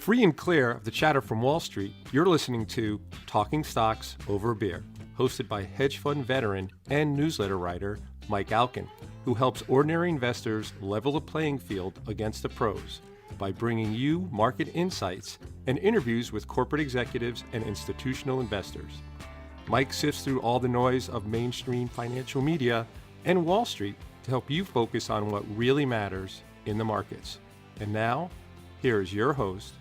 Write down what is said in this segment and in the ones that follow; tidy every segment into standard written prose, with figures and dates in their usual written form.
Free and clear of the chatter from Wall Street, you're listening to Talking Stocks Over a Beer, hosted by hedge fund veteran and newsletter writer Mike Alkin, who helps ordinary investors level the playing field against the pros by bringing you market insights and interviews with corporate executives and institutional investors. Mike sifts through all the noise of mainstream financial media and Wall Street to help you focus on what really matters in the markets. And now, here is your host,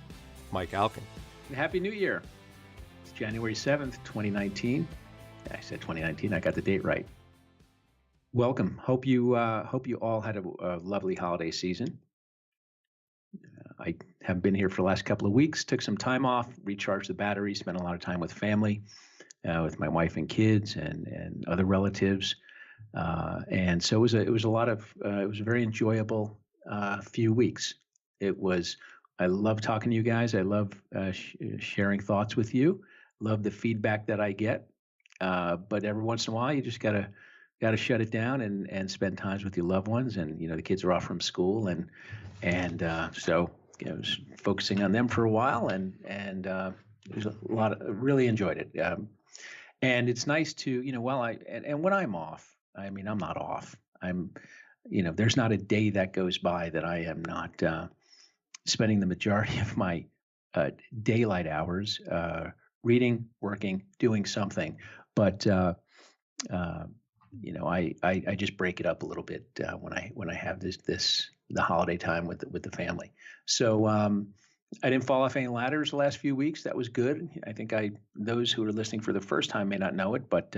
Mike Alkin. Happy New Year. It's January 7th, 2019. I said 2019, I got the date right. Welcome. Hope you all had a lovely holiday season. I have been here for the last couple of weeks, took some time off, recharged the battery, spent a lot of time with family, with my wife and kids and other relatives. And so it was a very enjoyable few weeks. I love talking to you guys. I love sharing thoughts with you. Love the feedback that I get. But every once in a while, you just gotta shut it down and spend times with your loved ones. And the kids are off from school, and so I was focusing on them for a while, and there's a lot of really enjoyed it. And it's nice to and when I'm off, I mean I'm not off. There's not a day that goes by that I am not spending the majority of my daylight hours reading, working, doing something. But I just break it up a little bit when I have the holiday time with the family. So I didn't fall off any ladders the last few weeks. That was good. I think those who are listening for the first time may not know it, but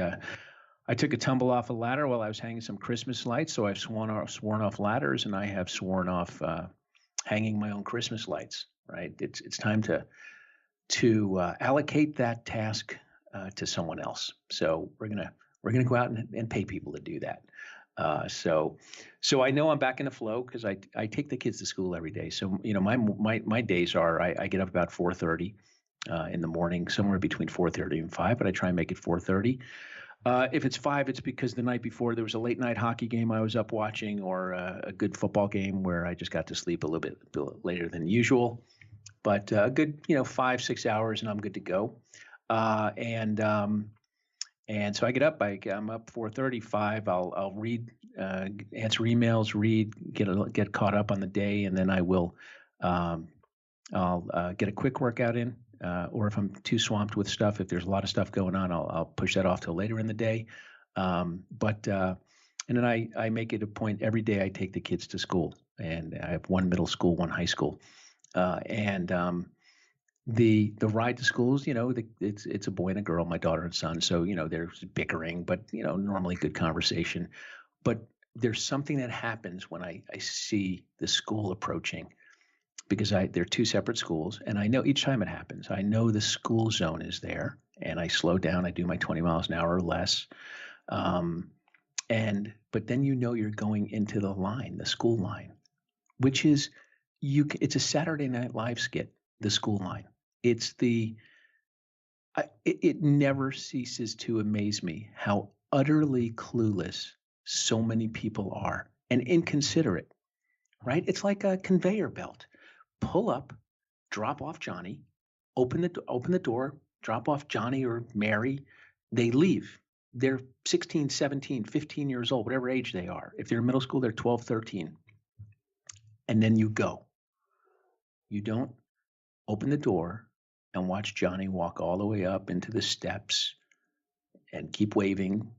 I took a tumble off a ladder while I was hanging some Christmas lights. So I've sworn off ladders, and I have sworn off hanging my own Christmas lights. Right? It's time to allocate that task to someone else. So we're gonna go out and pay people to do that. So I know I'm back in the flow because I take the kids to school every day. So my days are I get up about 4:30 in the morning, somewhere between 4:30 and 5, but I try and make it 4:30. If it's 5, it's because the night before there was a late night hockey game I was up watching, or a good football game where I just got to sleep a little bit later than usual. But a good 5-6 hours and I'm good to go. And so I get up. I'm up 4:35. I'll read, answer emails, get caught up on the day, and then I'll get a quick workout in. Or if I'm too swamped with stuff, if there's a lot of stuff going on, I'll push that off till later in the day. And then I make it a point every day I take the kids to school, and I have one middle school, one high school, and the ride to schools, it's a boy and a girl, my daughter and son. So there's bickering, but normally good conversation. But there's something that happens when I see the school approaching. Because they're two separate schools, and I know each time it happens, I know the school zone is there, and I slow down. I do my 20 miles an hour or less, but then you're going into the school line, which is it's a Saturday Night Live skit. The school line. It never ceases to amaze me how utterly clueless so many people are and inconsiderate. Right? It's like a conveyor belt. Pull up, drop off Johnny, open the door, drop off Johnny or Mary. They leave. They're 16, 17, 15 years old, whatever age they are. If they're in middle school, they're 12, 13. And then you go. You don't open the door and watch Johnny walk all the way up into the steps and keep waving,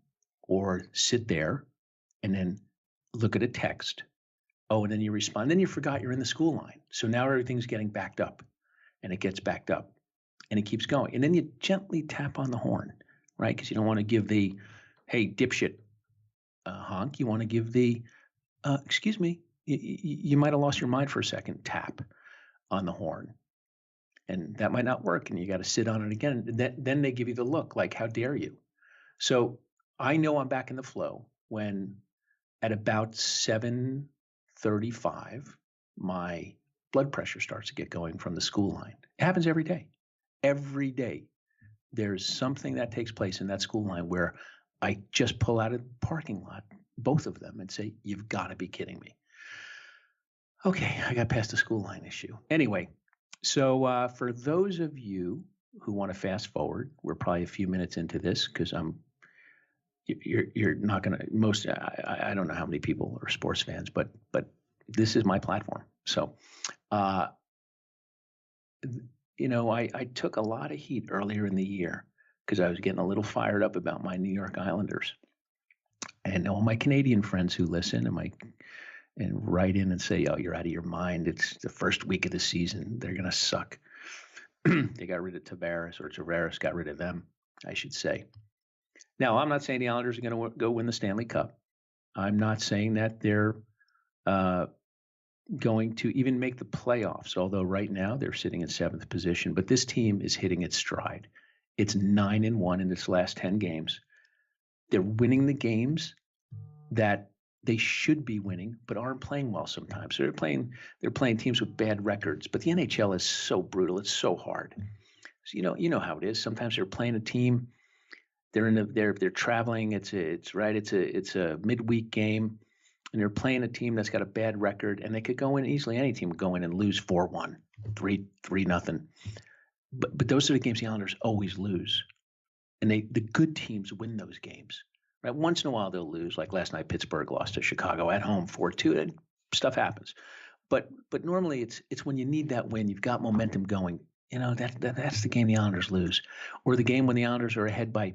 or sit there and then look at a text. Oh, and then you respond. Then you forgot you're in the school line. So now everything's getting backed up, and it gets backed up, and it keeps going. And then you gently tap on the horn, right? Because you don't want to give the, hey, dipshit honk. You want to give the, excuse me, you might have lost your mind for a second, tap on the horn. And that might not work, and you got to sit on it again. And then they give you the look, like, how dare you? So I know I'm back in the flow when at about 7:35, my blood pressure starts to get going from the school line. It happens every day. Every day, there's something that takes place in that school line where I just pull out of the parking lot, both of them, and say, you've got to be kidding me. Okay, I got past the school line issue. Anyway, So for those of you who want to fast forward, we're probably a few minutes into this because you're not going to I don't know how many people are sports fans, but this is my platform. So, uh, I took a lot of heat earlier in the year because I was getting a little fired up about my New York Islanders, and all my Canadian friends who listen and write in and say, "Oh, you're out of your mind. It's the first week of the season. They're going to suck." They got rid of Tavares got rid of them, I should say. Now, I'm not saying the Islanders are going to go win the Stanley Cup. I'm not saying that they're going to even make the playoffs, although right now they're sitting in 7th position. But this team is hitting its stride. It's 9-1 in its last 10 games. They're winning the games that they should be winning, but aren't playing well sometimes. So they're playing teams with bad records. But the NHL is so brutal; it's so hard. So you know how it is. Sometimes they're playing a team. They're traveling. It's a midweek game, and they're playing a team that's got a bad record, and they could go in easily. Any team would go in and lose 4-1, 3-0. But those are the games the Islanders always lose, and the good teams win those games. Right? Once in a while they'll lose, like last night Pittsburgh lost to Chicago at home 4-2. And stuff happens, but normally it's when you need that win, you've got momentum going. That's the game the Islanders lose, or the game when the Islanders are ahead by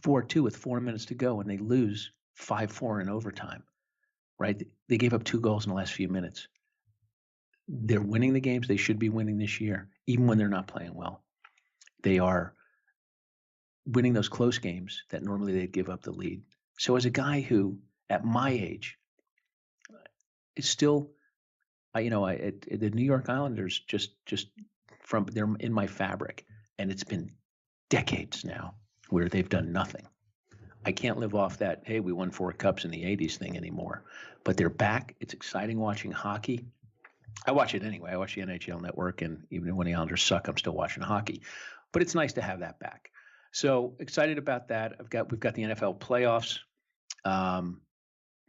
4-2 with 4 minutes to go and they lose 5-4 in overtime. Right? They gave up 2 goals in the last few minutes. They're winning the games they should be winning this year, even when they're not playing well. They are winning those close games that normally they'd give up the lead. So as a guy who, at my age, is still, the New York Islanders just they're in my fabric, and it's been decades now where they've done nothing. I can't live off that, hey, we won 4 cups in the 80s thing anymore. But they're back. It's exciting watching hockey. I watch it anyway. I watch the NHL Network, and even when the Islanders suck, I'm still watching hockey. But it's nice to have that back. So excited about that. We've got the NFL playoffs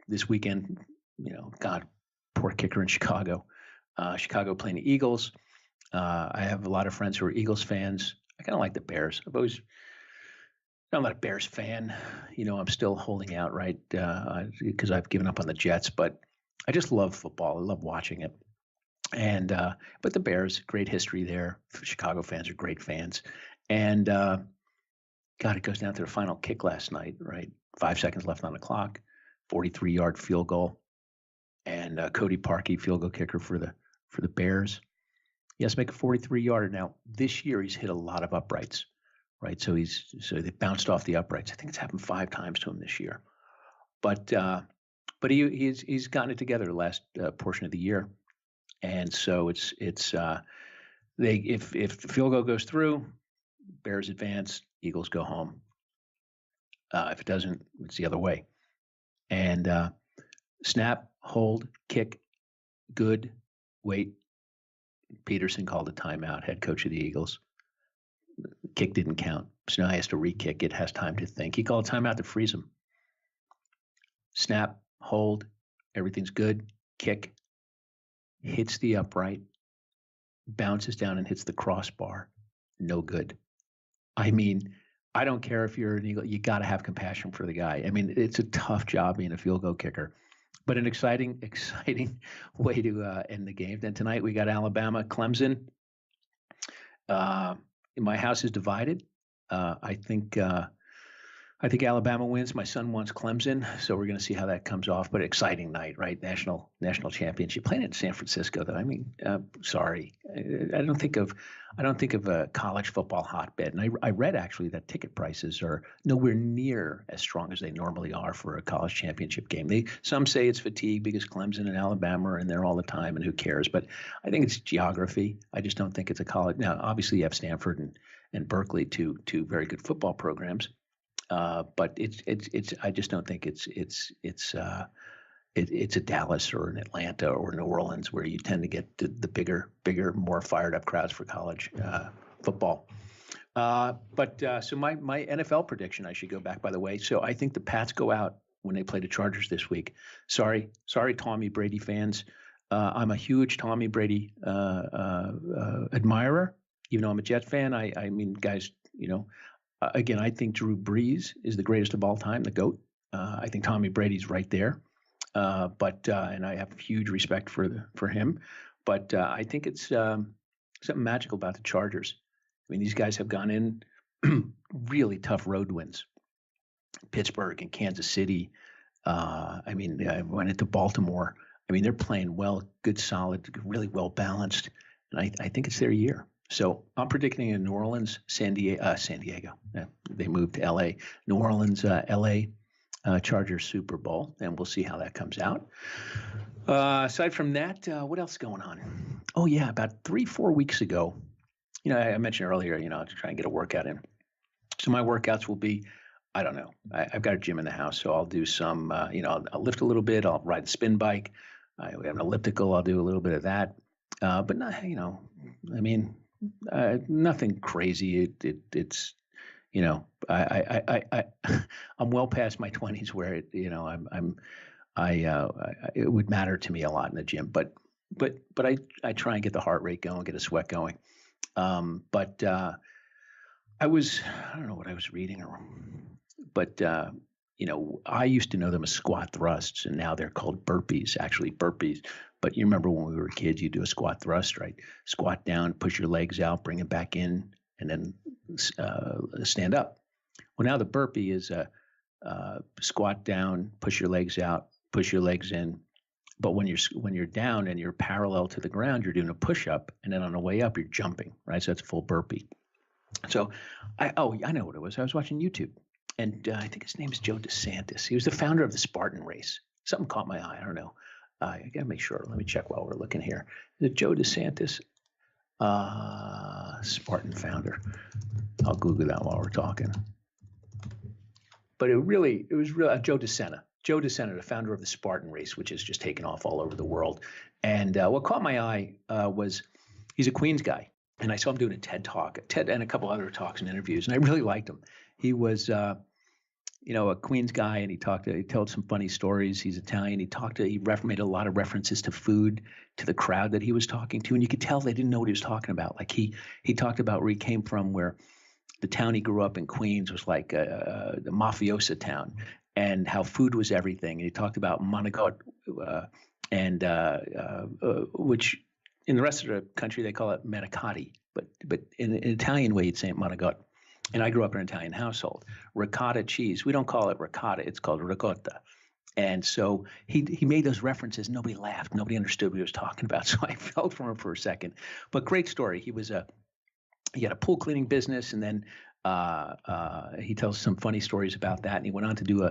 this weekend. God, poor kicker in Chicago. Chicago playing the Eagles. I have a lot of friends who are Eagles fans. I kind of like the Bears. I'm not a Bears fan. I'm still holding out, right? Because I've given up on the Jets, but I just love football. I love watching it. And but the Bears, great history there. Chicago fans are great fans. And God, it goes down to the final kick last night, right? 5 seconds left on the clock, 43-yard field goal, and Cody Parkey, field goal kicker for the Bears. He has to make a 43-yarder. Now this year he's hit a lot of uprights, right? So they bounced off the uprights. I think it's happened 5 times to him this year, but he's gotten it together the last portion of the year, and so if the field goal goes through, Bears advance, Eagles go home. If it doesn't, it's the other way. And snap, hold, kick, good, wait. Peterson called a timeout, head coach of the Eagles. Kick didn't count. So now he has to re-kick. It has time to think. He called a timeout to freeze him. Snap, hold, everything's good. Kick, hits the upright, bounces down and hits the crossbar. No good. I mean, I don't care if you're an Eagle. You got to have compassion for the guy. I mean, it's a tough job being a field goal kicker, but an exciting way to end the game. Then tonight we got Alabama, Clemson. My house is divided. I think Alabama wins. My son wants Clemson, so we're going to see how that comes off. But exciting night, right? National championship playing in San Francisco. Though I mean, sorry, I don't think of a college football hotbed. And I read actually that ticket prices are nowhere near as strong as they normally are for a college championship game. Some say it's fatigue because Clemson and Alabama are in there all the time, and who cares? But I think it's geography. I just don't think it's a college. Now, obviously, you have Stanford and Berkeley, two very good football programs. But it's I just don't think it's a Dallas or an Atlanta or New Orleans where you tend to get the bigger, more fired up crowds for college football. So my NFL prediction, I should go back, by the way. So I think the Pats go out when they play the Chargers this week. Sorry, Tommy Brady fans. I'm a huge Tommy Brady admirer, even though I'm a Jet fan. I mean, guys, again, I think Drew Brees is the greatest of all time, the GOAT. I think Tommy Brady's right there. And I have huge respect for him. But I think it's something magical about the Chargers. I mean, these guys have gone in really tough road wins. Pittsburgh and Kansas City. I went into Baltimore. I mean, they're playing well, good, solid, really well balanced. And I think it's their year. So I'm predicting in New Orleans, San Diego. They moved to LA. New Orleans, LA Chargers Super Bowl, and we'll see how that comes out. Aside from that, what else is going on? Oh yeah, about 3-4 weeks ago, I mentioned earlier, to try and get a workout in. So my workouts will be, I don't know. I've got a gym in the house, so I'll do some, I'll lift a little bit. I'll ride the spin bike. We have an elliptical. I'll do a little bit of that. But not, nothing crazy. It's, I'm well past my 20s where it would matter to me a lot in the gym, but I try and get the heart rate going, get a sweat going. I don't know what I was reading, but I used to know them as squat thrusts, and now they're called burpees, actually burpees. But you remember when we were kids, you do a squat thrust, right? Squat down, push your legs out, bring it back in, and then stand up. Well, now the burpee is squat down, push your legs out, push your legs in. But when you're down and you're parallel to the ground, you're doing a push up, and then on the way up, you're jumping, right? So that's a full burpee. So I know what it was. I was watching YouTube, and I think his name is Joe DeSantis. He was the founder of the Spartan race. Something caught my eye. I don't know. I got to make sure. Let me check while we're looking here. Is it Joe DeSantis? Spartan founder. I'll Google that while we're talking. But it was really Joe DeSena. Joe DeSena, the founder of the Spartan race, which has just taken off all over the world. And what caught my eye was he's a Queens guy. And I saw him doing a TED talk, and a couple other talks and interviews, and I really liked him. He was, a Queens guy, and he told some funny stories. He's Italian. He made a lot of references to food, to the crowd that he was talking to, and you could tell they didn't know what he was talking about. Like he talked about where he came from, where the town he grew up in, Queens, was like the mafiosa town, and how food was everything. And he talked about monologue, which in the rest of the country they call it manicotti, but in an Italian way you'd say monologue. And I grew up in an Italian household. Ricotta cheese, we don't call it ricotta, it's called ricotta. And so he made those references. Nobody laughed. Nobody understood what he was talking about. So I felt for him for a second. But great story. He had a pool cleaning business, and then he tells some funny stories about that. And he went on to do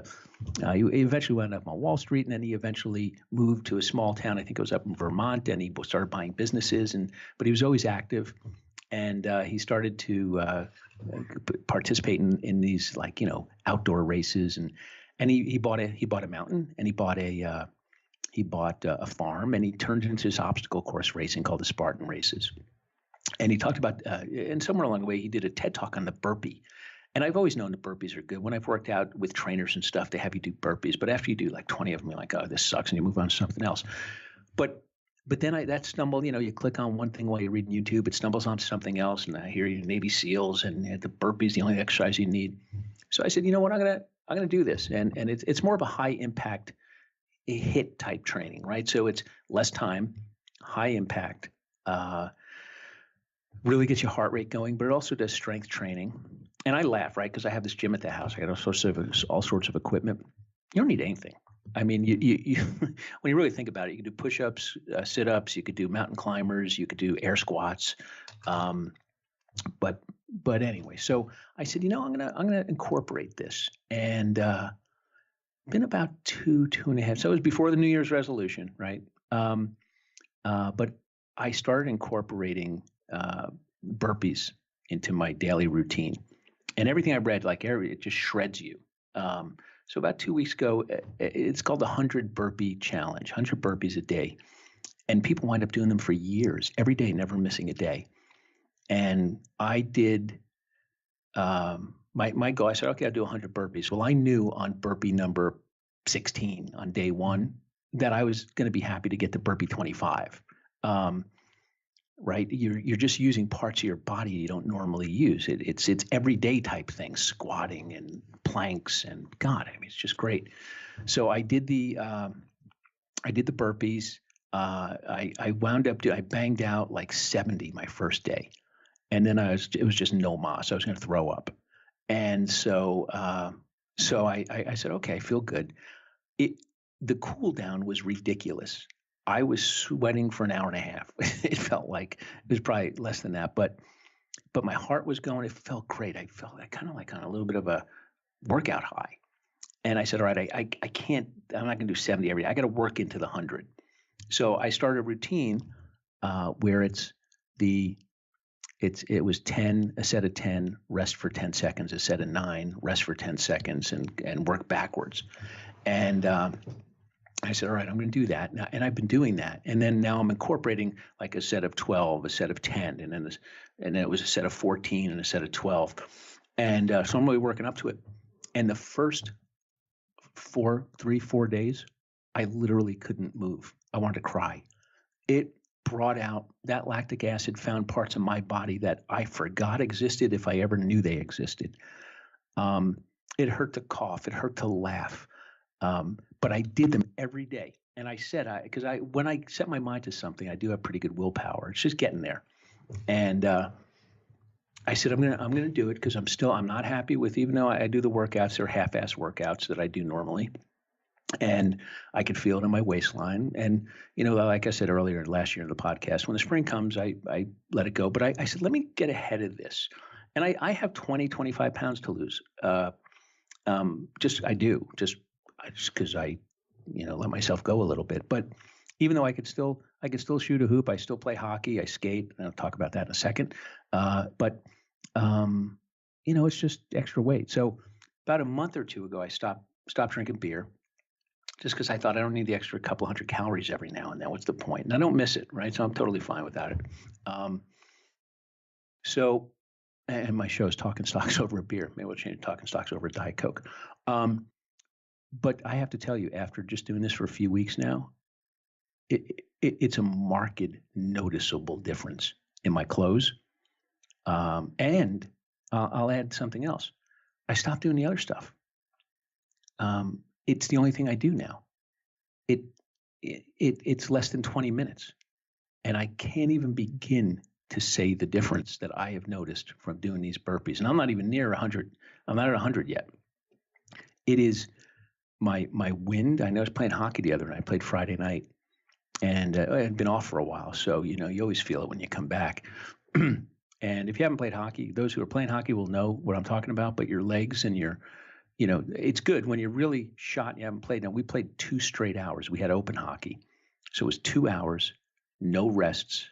he eventually wound up on Wall Street, and then he eventually moved to a small town. I think it was up in Vermont, and he started buying businesses. But he was always active, and he started to participate in these outdoor races. And he bought a mountain, and he bought a farm, and he turned it into this obstacle course racing called the Spartan races. And he talked about, and somewhere along the way, he did a TED talk on the burpee. And I've always known the burpees are good. When I've worked out with trainers and stuff, they have you do burpees. But after you do like 20 of them, you're like, oh, this sucks, and you move on to something else. But then that stumbled, you click on one thing while you're reading YouTube, it stumbles onto something else, and I hear you Navy SEALs, and the burpees the only exercise you need. So I said, you know what, I'm gonna do this, and it's more of a high impact HIIT type training, right? So it's less time, high impact. Really gets your heart rate going, but it also does strength training. And I laugh, right? Because I have this gym at the house. I got all sorts of equipment. You don't need anything. I mean, you when you really think about it, you can do push-ups, sit-ups. You could do mountain climbers. You could do air squats. But anyway, so I said, I'm gonna incorporate this, and been about two and a half. So it was before the New Year's resolution, right? But I started incorporating burpees into my daily routine, and everything I read, it just shreds you. So about 2 weeks ago, it's called the 100 burpee challenge, 100 burpees a day, and people wind up doing them for years, every day, never missing a day. And I did my goal. I said, okay, I'll do 100 burpees. Well, I knew on burpee number 16 on day one, that I was going to be happy to get to burpee 25. Right? You're just using parts of your body you don't normally use. It's everyday type things, squatting and planks, and God, I mean, it's just great. So I did the burpees. I wound up I banged out like 70 my first day, and then it was just no mas. I was going to throw up, and so I said, okay, I feel good. The cool down was ridiculous. I was sweating for an hour and a half. It felt like it was probably less than that, but my heart was going. It felt great. I felt kind of like on a little bit of a workout high. And I said, all right, I can't. I'm not going to do 70 every day. I got to work into the 100. So I started a routine where it was 10, a set of 10, rest for 10 seconds, a set of 9, rest for 10 seconds, and work backwards. And I said, all right, I'm going to do that. Now, and I've been doing that. And then now I'm incorporating like a set of 12, a set of 10, and then it was a set of 14 and a set of 12. And so I'm really working up to it. And the first 4 days, I literally couldn't move. I wanted to cry. It brought out that lactic acid, found parts of my body that I forgot existed if I ever knew they existed. It hurt to cough. It hurt to laugh. But I did them every day. And I said, because when I set my mind to something, I do have pretty good willpower. It's just getting there. And I said, I'm gonna do it because I'm not happy with, even though I do the workouts, they're half-ass workouts that I do normally. And I could feel it in my waistline. And, like I said earlier, last year in the podcast, when the spring comes, I let it go. But I said, let me get ahead of this. And I have 20, 25 pounds to lose. Just because I let myself go a little bit. But even though I could still shoot a hoop, I still play hockey, I skate, and I'll talk about that in a second. But it's just extra weight. So about a month or two ago, I stopped drinking beer just because I thought I don't need the extra couple hundred calories every now and then. What's the point? And I don't miss it, right? So I'm totally fine without it. And my show is Talking Stocks Over a Beer. Maybe we'll change Talking Stocks Over a Diet Coke. But I have to tell you, after just doing this for a few weeks now, it's a marked, noticeable difference in my clothes. And I'll add something else. I stopped doing the other stuff. It's the only thing I do now. It's less than 20 minutes. And I can't even begin to say the difference that I have noticed from doing these burpees. And I'm not even near 100. I'm not at 100 yet. It is my wind. I know I was playing hockey the other night. I played Friday night, and I had been off for a while. So, you always feel it when you come back. And if you haven't played hockey, those who are playing hockey will know what I'm talking about. But your legs and it's good when you're really shot and you haven't played. Now, we played 2 straight hours. We had open hockey. So it was 2 hours, no rests.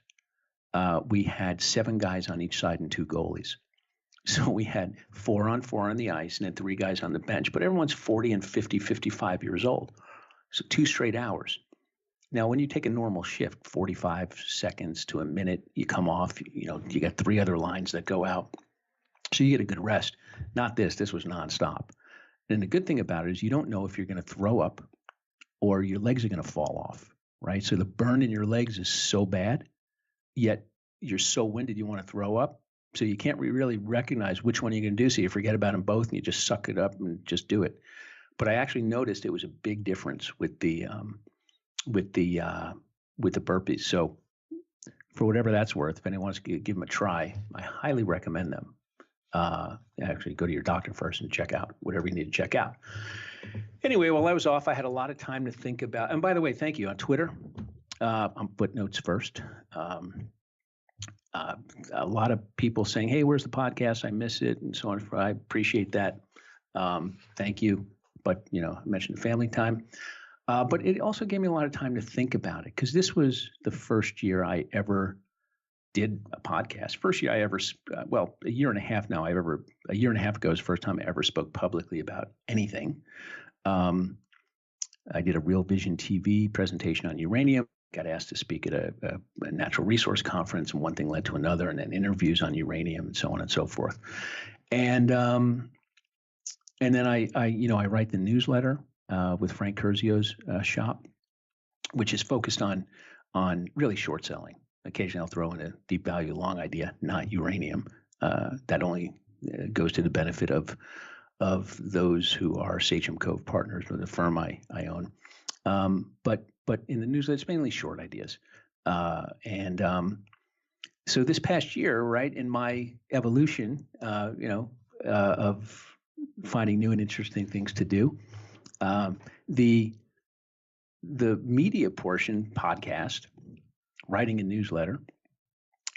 We had 7 guys on each side and 2 goalies. So we had 4-on-4 on the ice and then 3 guys on the bench. But everyone's 40 and 50, 55 years old. So 2 straight hours. Now, when you take a normal shift, 45 seconds to a minute, you come off, you got 3 other lines that go out. So you get a good rest. Not this. This was nonstop. And the good thing about it is you don't know if you're going to throw up or your legs are going to fall off, right? So the burn in your legs is so bad, yet you're so winded you want to throw up. So you can't really recognize which one you're going to do. So you forget about them both and you just suck it up and just do it. But I actually noticed it was a big difference with the burpees. So for whatever that's worth, if anyone wants to give them a try, I highly recommend them. Actually go to your doctor first and check out whatever you need to check out. Anyway, while I was off, I had a lot of time to think about, and by the way, thank you on Twitter. I'm footnotes first. A lot of people saying, hey, where's the podcast? I miss it. And so on. I appreciate that. Thank you. But, I mentioned family time. But it also gave me a lot of time to think about it because this was the first year I ever did a podcast. First year I ever, a year and a half now, a year and a half ago was the first time I ever spoke publicly about anything. I did a Real Vision TV presentation on uranium. Got asked to speak at a natural resource conference, and one thing led to another, and then interviews on uranium and so on and so forth. And then I write the newsletter with Frank Curzio's shop, which is focused on really short selling. Occasionally, I'll throw in a deep value long idea, not uranium. That only goes to the benefit of those who are Sachem Cove partners or the firm I own. But in the newsletter, it's mainly short ideas. So this past year, right, in my evolution, of finding new and interesting things to do, the media portion, podcast, writing a newsletter,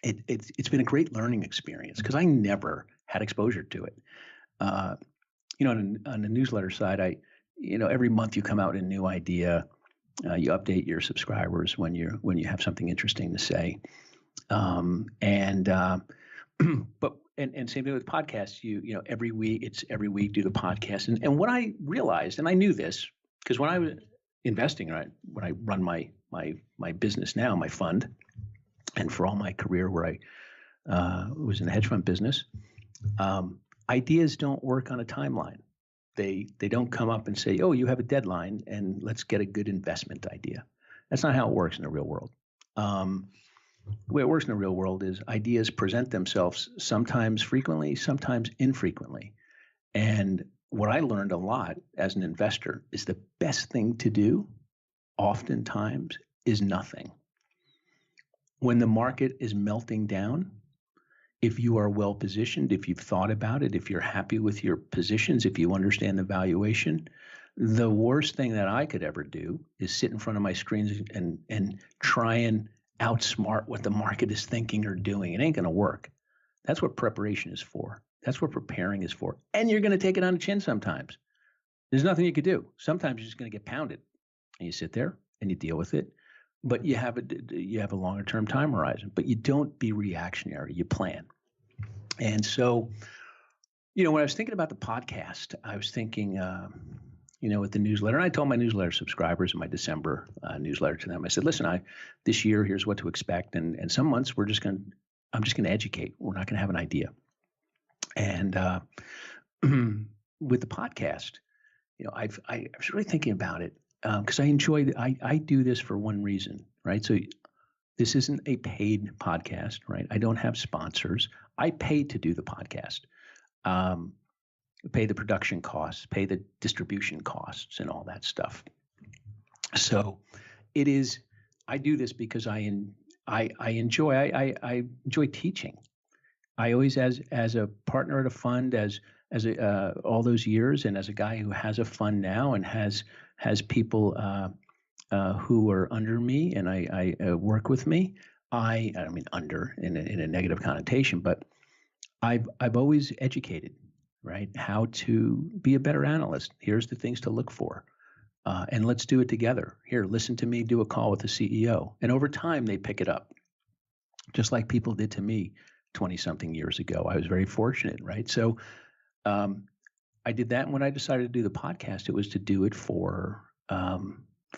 it's been a great learning experience because I never had exposure to it. On the newsletter side, every month you come out with a new idea. You update your subscribers when you have something interesting to say. But same thing with podcasts. Every week do the podcast. And what I realized, and I knew this because when I was investing, right, when I run my business now, my fund, and for all my career where I was in the hedge fund business, ideas don't work on a timeline. They don't come up and say, oh, you have a deadline and let's get a good investment idea. That's not how it works in the real world. The way it works in the real world is ideas present themselves sometimes frequently, sometimes infrequently. And what I learned a lot as an investor is the best thing to do oftentimes is nothing. When the market is melting down, if you are well positioned, if you've thought about it, if you're happy with your positions, if you understand the valuation, the worst thing that I could ever do is sit in front of my screens and try and outsmart what the market is thinking or doing. It ain't going to work. That's what preparation is for. That's what preparing is for. And you're going to take it on the chin sometimes. There's nothing you could do. Sometimes you're just going to get pounded. And you sit there and you deal with it. But you have a longer term time horizon. But you don't be reactionary. You plan. And so, when I was thinking about the podcast, I was thinking, with the newsletter, and I told my newsletter subscribers in my December newsletter to them, I said, listen, this year, here's what to expect. And some months I'm just going to educate. We're not going to have an idea. And with the podcast, I was really thinking about it because I enjoy I do this for one reason, right? So this isn't a paid podcast, right? I don't have sponsors. I pay to do the podcast. Pay the production costs, pay the distribution costs, and all that stuff. So I do this because I enjoy teaching. I always, as a partner at a fund, as all those years, and as a guy who has a fund now and has people who are under me and I work with me. I mean under in a negative connotation, but I've always educated, right? How to be a better analyst. Here's the things to look for. And let's do it together. Here, listen to me do a call with the CEO. And over time, they pick it up, just like people did to me 20-something years ago. I was very fortunate, right? So I did that. And when I decided to do the podcast, it was to do it for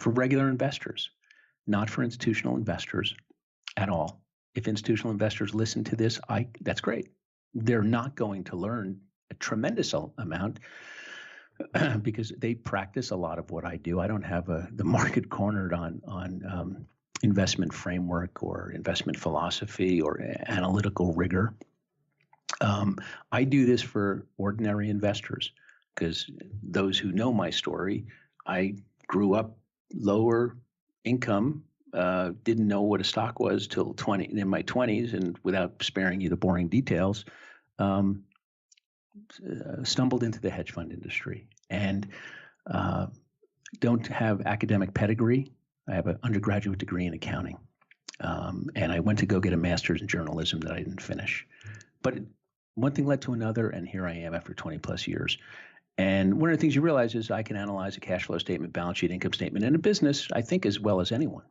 regular investors, not for institutional investors at all. If institutional investors listen to this, that's great. They're not going to learn a tremendous amount because they practice a lot of what I do. I don't have the market cornered on investment framework or investment philosophy or analytical rigor. I do this for ordinary investors because those who know my story, I grew up lower income, didn't know what a stock was till in my 20s, and without sparing you the boring details, stumbled into the hedge fund industry and don't have academic pedigree. I have an undergraduate degree in accounting, and I went to go get a master's in journalism that I didn't finish. But one thing led to another, and here I am after 20 plus years. And one of the things you realize is I can analyze a cash flow statement, balance sheet, income statement, and a business, I think, as well as anyone.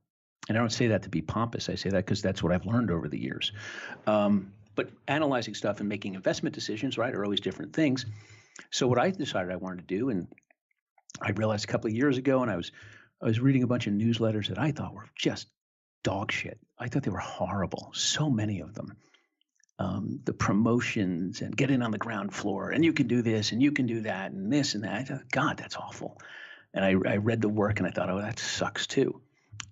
And I don't say that to be pompous. I say that because that's what I've learned over the years. But analyzing stuff and making investment decisions, right, are always different things. So what I decided I wanted to do, and I realized a couple of years ago, and I was reading a bunch of newsletters that I thought were just dog shit. I thought they were horrible. So many of them. The promotions and get in on the ground floor, and you can do this and you can do that and this and that. I thought, God, that's awful. And I read the work and I thought, oh, that sucks too.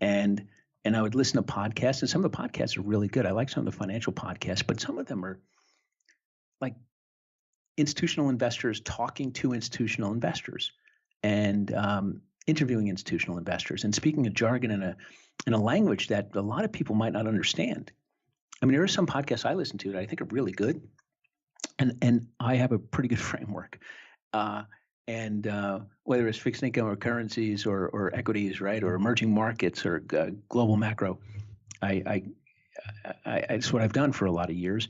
And I would listen to podcasts, and some of the podcasts are really good. I like some of the financial podcasts, but some of them are like institutional investors talking to institutional investors and interviewing institutional investors and speaking a jargon in a language that a lot of people might not understand. I mean, there are some podcasts I listen to that I think are really good, and I have a pretty good framework. Whether it's fixed income or currencies or equities, right, or emerging markets or global macro, it's what I've done for a lot of years.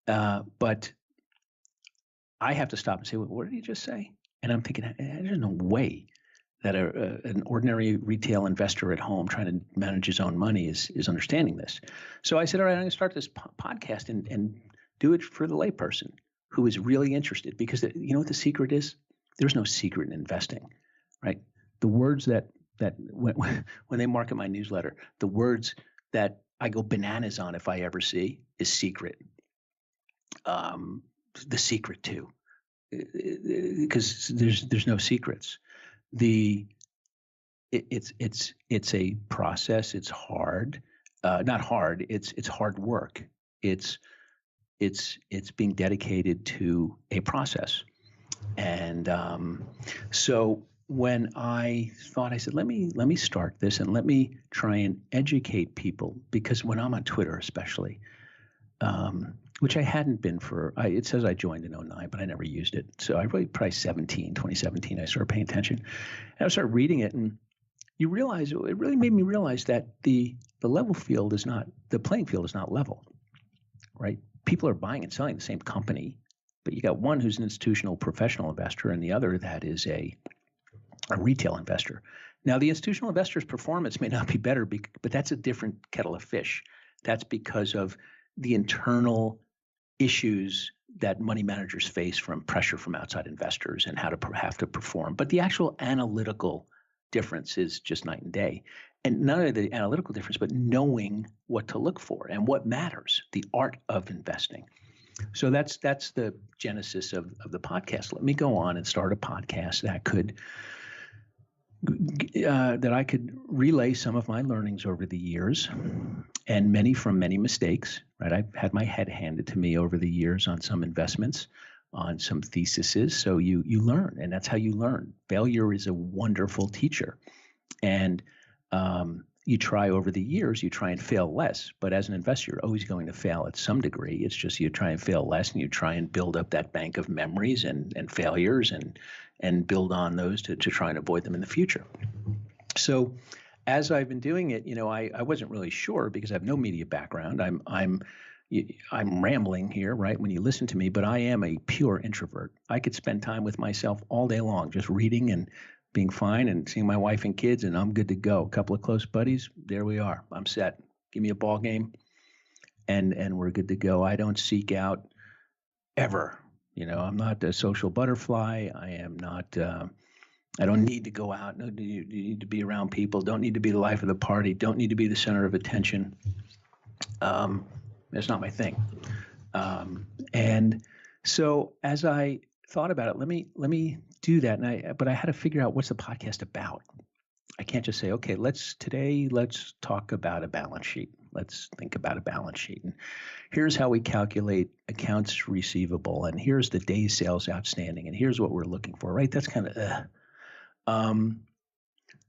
But I have to stop and say, what did he just say? And I'm thinking, there's no way that an ordinary retail investor at home trying to manage his own money is understanding this. So I said, all right, I'm going to start this podcast and do it for the layperson who is really interested. Because you know what the secret is? There's no secret in investing, right? The words that when they market my newsletter, the words that I go bananas on if I ever see is secret. The secret too, because there's no secrets. It's a process. It's hard, not hard. It's hard work. It's being dedicated to a process. And so when I thought, I said, let me start this and let me try and educate people, because when I'm on Twitter, especially, which I hadn't been it says I joined in 2009, but I never used it. So I really probably 2017, I started paying attention. And I started reading it, and it really made me realize that the playing field is not level, right? People are buying and selling the same company, but you got one who's an institutional professional investor and the other that is a retail investor. Now, the institutional investor's performance may not be better, but that's a different kettle of fish. That's because of the internal issues that money managers face from pressure from outside investors and how to have to perform. But the actual analytical difference is just night and day. And not only the analytical difference, but knowing what to look for and what matters, the art of investing. So that's the genesis of the podcast. Let me go on and start a podcast that I could relay some of my learnings over the years, and many mistakes, right? I've had my head handed to me over the years on some investments, on some theses. So you learn, and that's how you learn. Failure is a wonderful teacher. And you try over the years, you try and fail less. But as an investor, you're always going to fail at some degree. It's just you try and fail less, and you try and build up that bank of memories and failures and build on those to try and avoid them in the future. So as I've been doing it, I wasn't really sure because I have no media background. I'm rambling here, right, when you listen to me, but I am a pure introvert. I could spend time with myself all day long, just reading and being fine and seeing my wife and kids, and I'm good to go. A couple of close buddies, there we are. I'm set. Give me a ball game, and we're good to go. I don't seek out ever. I'm not a social butterfly. I am not. I don't need to go out. No, you need to be around people. Don't need to be the life of the party. Don't need to be the center of attention. That's not my thing. And so as I thought about it, let me do that. But I had to figure out, what's the podcast about? I can't just say, okay, let's talk about a balance sheet. Let's think about a balance sheet. And here's how we calculate accounts receivable. And here's the days sales outstanding. And here's what we're looking for, right? That's kind of,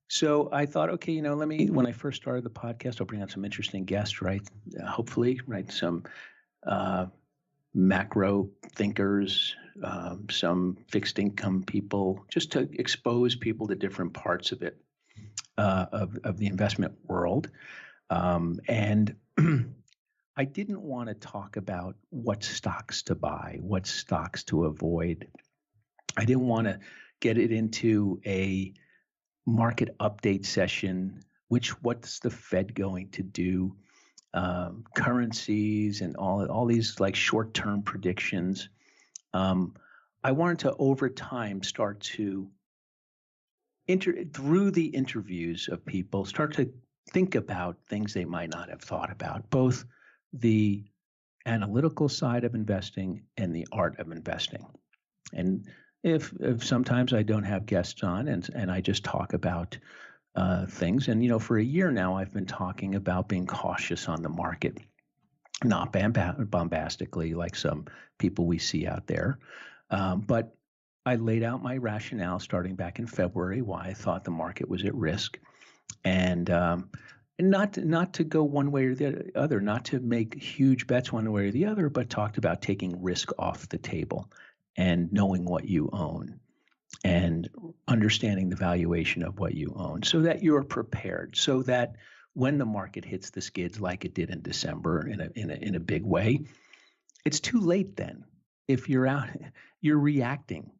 so I thought, okay, when I first started the podcast, I'll bring on some interesting guests, right? Hopefully, right? Some macro thinkers, some fixed income people, just to expose people to different parts of it, of the investment world. And I didn't want to talk about what stocks to buy, what stocks to avoid. I didn't want to get it into a market update session, what's the Fed going to do, currencies and all these like short-term predictions. I wanted to, over time, start to through the interviews of people, start to think about things they might not have thought about, both the analytical side of investing and the art of investing. And if sometimes I don't have guests on and I just talk about things. And, for a year now, I've been talking about being cautious on the market, not bombastically like some people we see out there. But I laid out my rationale starting back in February why I thought the market was at risk, and not to go one way or the other, not to make huge bets one way or the other, but talked about taking risk off the table and knowing what you own and understanding the valuation of what you own so that you're prepared, so that when the market hits the skids like it did in December in a big way, it's too late then. If you're out, you're reacting.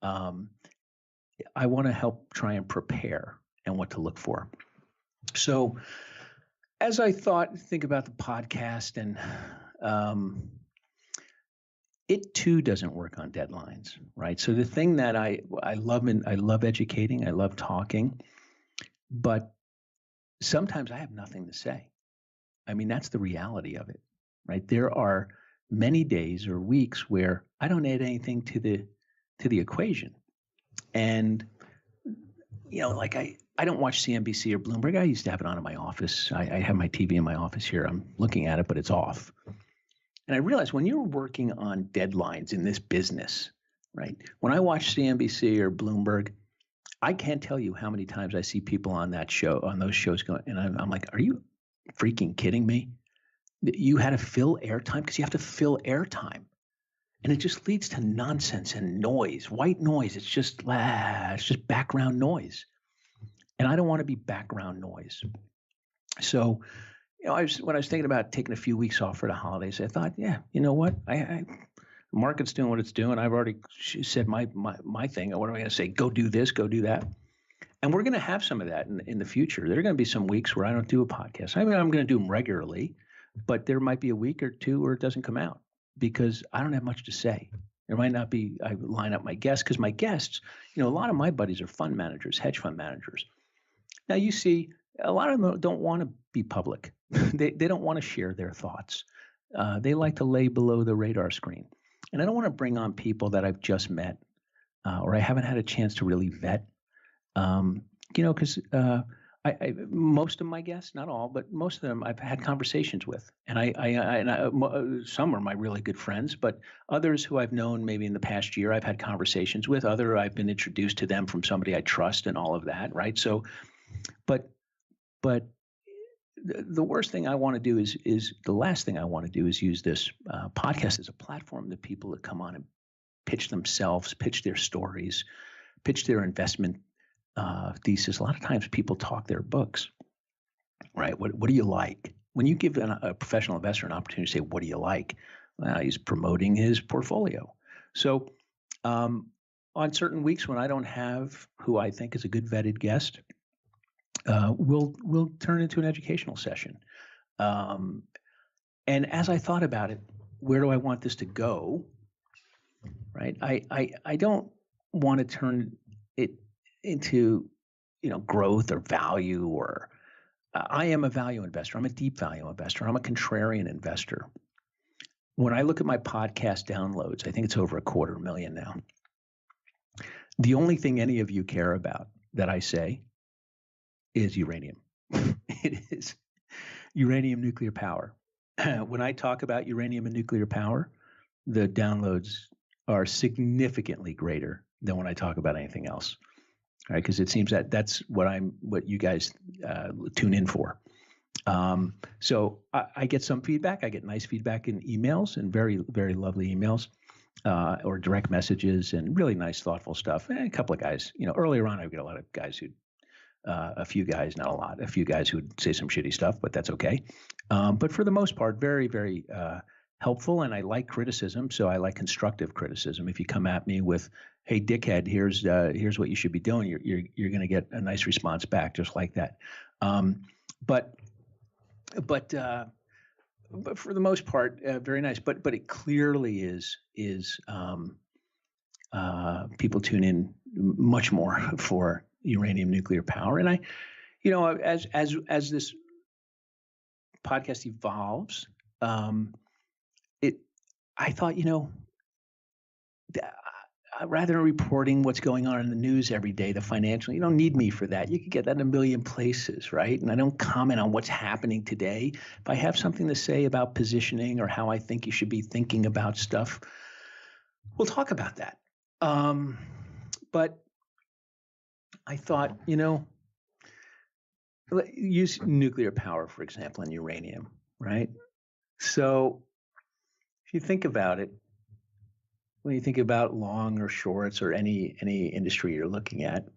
I want to help try and prepare and what to look for. So as I think about the podcast, and it too doesn't work on deadlines, right? So the thing that I love educating, I love talking, but sometimes I have nothing to say. I mean, that's the reality of it, right? There are many days or weeks where I don't add anything to the equation. And, like I don't watch CNBC or Bloomberg. I used to have it on in my office. I have my TV in my office here. I'm looking at it, but it's off. And I realized when you're working on deadlines in this business, right? When I watch CNBC or Bloomberg, I can't tell you how many times I see people on those shows going, and I'm like, are you freaking kidding me? You had to fill airtime because you have to fill airtime. And it just leads to nonsense and noise, white noise. It's just background noise. And I don't want to be background noise. So, when I was thinking about taking a few weeks off for the holidays, I thought, yeah, you know what? The market's doing what it's doing. I've already said my thing. What am I going to say? Go do this, go do that. And we're going to have some of that in the future. There are going to be some weeks where I don't do a podcast. I mean, I'm going to do them regularly, but there might be a week or two where it doesn't come out because I don't have much to say. There might not be, I line up my guests because my guests, a lot of my buddies are fund managers, hedge fund managers. Now you see, a lot of them don't want to be public. They don't want to share their thoughts. They like to lay below the radar screen. And I don't want to bring on people that I've just met or I haven't had a chance to really vet. Because most of my guests, not all, but most of them I've had conversations with. And some are my really good friends, but others who I've known maybe in the past year, I've had conversations with. I've been introduced to them from somebody I trust and all of that, right? So, but the worst thing I want to do is the last thing I want to do is use this podcast as a platform that people that come on and pitch themselves, pitch their stories, pitch their investment thesis. A lot of times people talk their books, right? What do you like? When you give a professional investor an opportunity to say, what do you like? Well, he's promoting his portfolio. So on certain weeks when I don't have who I think is a good vetted guest, we'll turn into an educational session. And as I thought about it, where do I want this to go? Right? I don't want to turn it into, growth or value or I am a value investor. I'm a deep value investor. I'm a contrarian investor. When I look at my podcast downloads, I think it's over 250,000 now. The only thing any of you care about that I say is uranium. It is uranium nuclear power. When I talk about uranium and nuclear power, the downloads are significantly greater than when I talk about anything else. Right? Because it seems that that's what you guys tune in for. So I get some feedback. I get nice feedback in emails and very, very lovely emails or direct messages and really nice, thoughtful stuff. And a couple of guys, earlier on, I would get a lot of guys who a few guys, not a lot, a few guys who would say some shitty stuff, but that's okay. But for the most part, very, very helpful. And I like criticism. So I like constructive criticism. If you come at me with, hey, dickhead, here's what you should be doing, you're going to get a nice response back just like that. But for the most part, very nice. But it clearly is people tune in much more for uranium nuclear power. And as this podcast evolves, I thought, rather than reporting what's going on in the news every day, the financial, you don't need me for that. You can get that in a million places, right? And I don't comment on what's happening today. If I have something to say about positioning or how I think you should be thinking about stuff, we'll talk about that. But I thought, use nuclear power, for example, and uranium, right? So if you think about it, when you think about long or shorts or any industry you're looking at,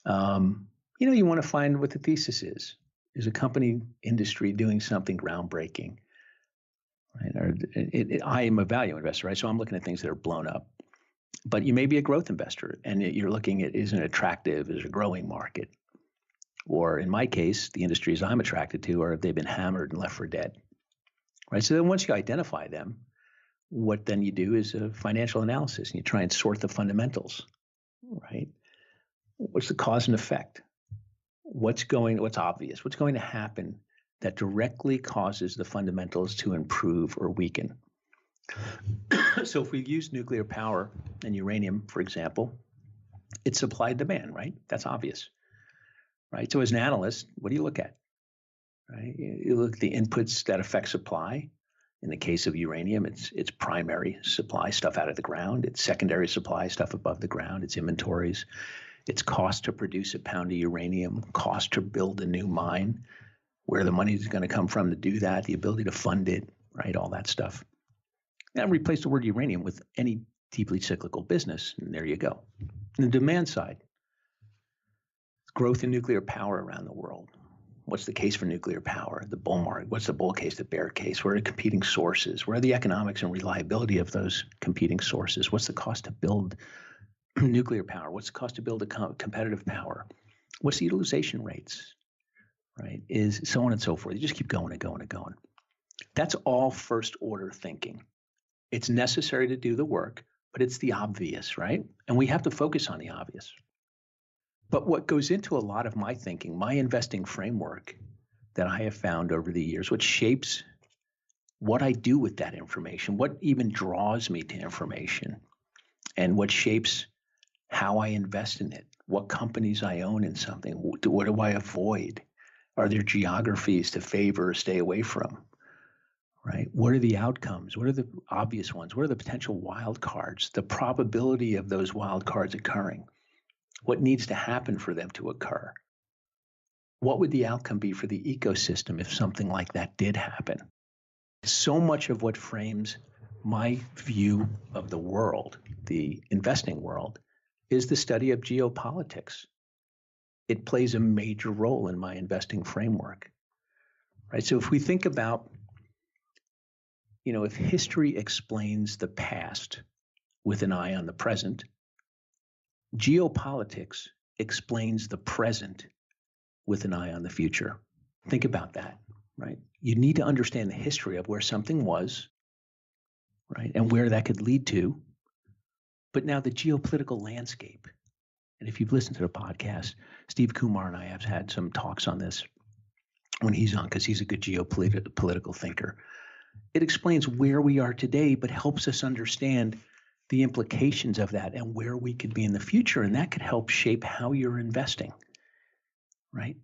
you want to find what the thesis is. Is a company industry doing something groundbreaking? Right? Or I am a value investor, right? So I'm looking at things that are blown up. But you may be a growth investor, and you're looking at, is it attractive? Is it a growing market? Or in my case, the industries I'm attracted to are, they've been hammered and left for dead, right? So then once you identify them, what then you do is a financial analysis, and you try and sort the fundamentals, right? What's the cause and effect? What's obvious? What's going to happen that directly causes the fundamentals to improve or weaken? So if we use nuclear power and uranium, for example, it's supply and demand, right? That's obvious, right? So as an analyst, what do you look at? Right? You look at the inputs that affect supply. In the case of uranium, it's primary supply, stuff out of the ground. It's secondary supply, stuff above the ground. It's inventories. It's cost to produce a pound of uranium, cost to build a new mine, where the money is going to come from to do that, the ability to fund it, right? All that stuff. Now replace the word uranium with any deeply cyclical business, and there you go. On the demand side, growth in nuclear power around the world. What's the case for nuclear power? The bull market. What's the bull case, the bear case? Where are the competing sources? Where are the economics and reliability of those competing sources? What's the cost to build nuclear power? What's the cost to build a competitive power? What's the utilization rates, right? Is so on and so forth. You just keep going and going and going. That's all first order thinking. It's necessary to do the work, but it's the obvious, right? And we have to focus on the obvious. But what goes into a lot of my thinking, my investing framework that I have found over the years, what shapes what I do with that information, what even draws me to information, and what shapes how I invest in it, what companies I own in something, what do I avoid? Are there geographies to favor or stay away from? Right? What are the outcomes? What are the obvious ones? What are the potential wild cards? The probability of those wild cards occurring? What needs to happen for them to occur? What would the outcome be for the ecosystem if something like that did happen? So much of what frames my view of the world, the investing world, is the study of geopolitics. It plays a major role in my investing framework. Right? So if we think about, if history explains the past with an eye on the present, geopolitics explains the present with an eye on the future. Think about that, right? You need to understand the history of where something was, right, and where that could lead to. But now the geopolitical landscape. And if you've listened to the podcast, Steve Kumar and I have had some talks on this when he's on, because he's a good geopolitical thinker. It explains where we are today, but helps us understand the implications of that and where we could be in the future. And that could help shape how you're investing, right?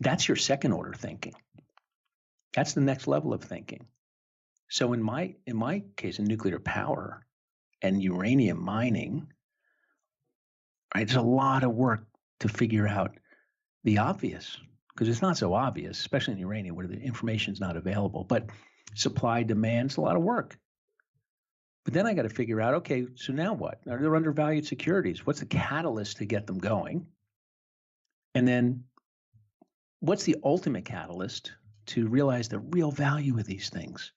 That's your second order thinking. That's the next level of thinking. So in my case, in nuclear power and uranium mining, right, there's a lot of work to figure out the obvious, because it's not so obvious, especially in uranium where the information is not available. But supply, demand, it's a lot of work. But then I got to figure out, okay, so now what? Are there undervalued securities? What's the catalyst to get them going? And then what's the ultimate catalyst to realize the real value of these things?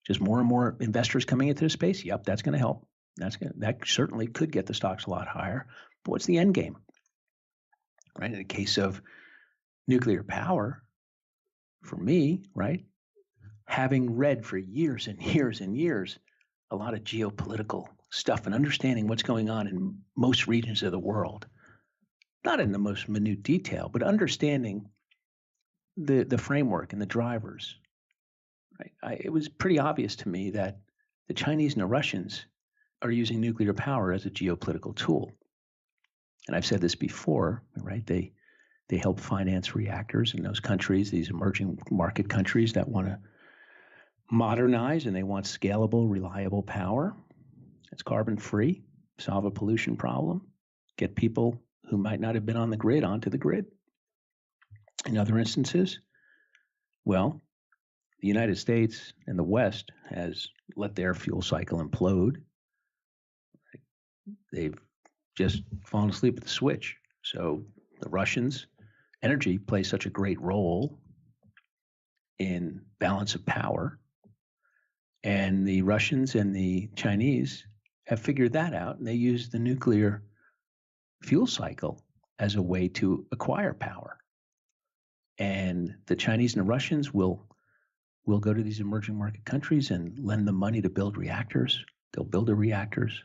Just more and more investors coming into the space? Yep, that's going to help. That certainly could get the stocks a lot higher. But what's the end game? Right? In the case of nuclear power, for me, right, having read for years and years and years a lot of geopolitical stuff and understanding what's going on in most regions of the world, not in the most minute detail, but understanding the framework and the drivers. Right? It was pretty obvious to me that the Chinese and the Russians are using nuclear power as a geopolitical tool. And I've said this before, right? They help finance reactors in those countries, these emerging market countries that want to modernize and they want scalable, reliable power. It's carbon free, solve a pollution problem, get people who might not have been on the grid onto the grid. In other instances, well, the United States and the West has let their fuel cycle implode. They've just fallen asleep at the switch. So the Russians' energy plays such a great role in balance of power. And the Russians and the Chinese have figured that out, and they use the nuclear fuel cycle as a way to acquire power. And the Chinese and the Russians will go to these emerging market countries and lend them money to build reactors. They'll build the reactors.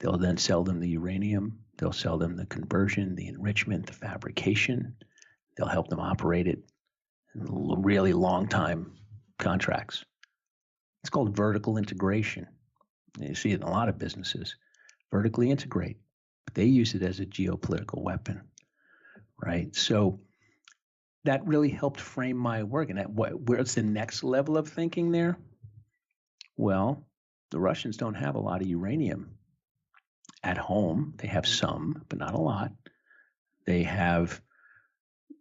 They'll then sell them the uranium. They'll sell them the conversion, the enrichment, the fabrication. They'll help them operate it in really long time contracts. It's called vertical integration. You see it in a lot of businesses. Vertically integrate. But they use it as a geopolitical weapon, right? So that really helped frame my work. And where's the next level of thinking there? Well, the Russians don't have a lot of uranium at home. They have some, but not a lot. They have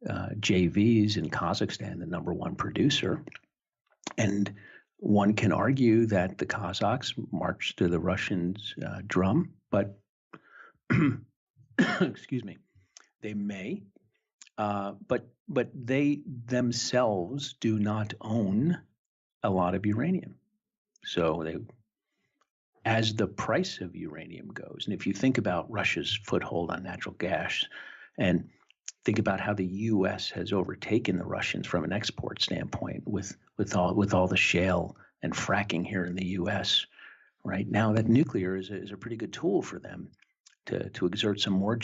JVs in Kazakhstan, the number one producer. And one can argue that the Kazakhs marched to the Russians' drum, but excuse me, they may, but they themselves do not own a lot of uranium. So as the price of uranium goes, and if you think about Russia's foothold on natural gas, and think about how the U.S. has overtaken the Russians from an export standpoint with all the shale and fracking here in the U.S. right now, that nuclear is a pretty good tool for them to exert some more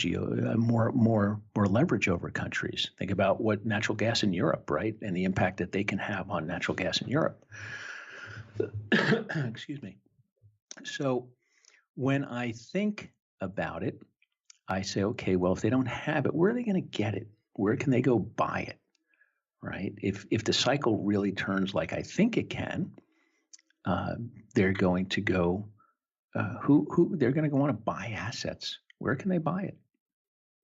leverage over countries. Think about what natural gas in Europe, right, and the impact that they can have on natural gas in Europe. Excuse me. So when I think about it, I say, okay, well, if they don't have it, where are they going to get it? Where can they go buy it, right? If the cycle really turns like I think it can, they're going to go. They're going to want to buy assets. Where can they buy it?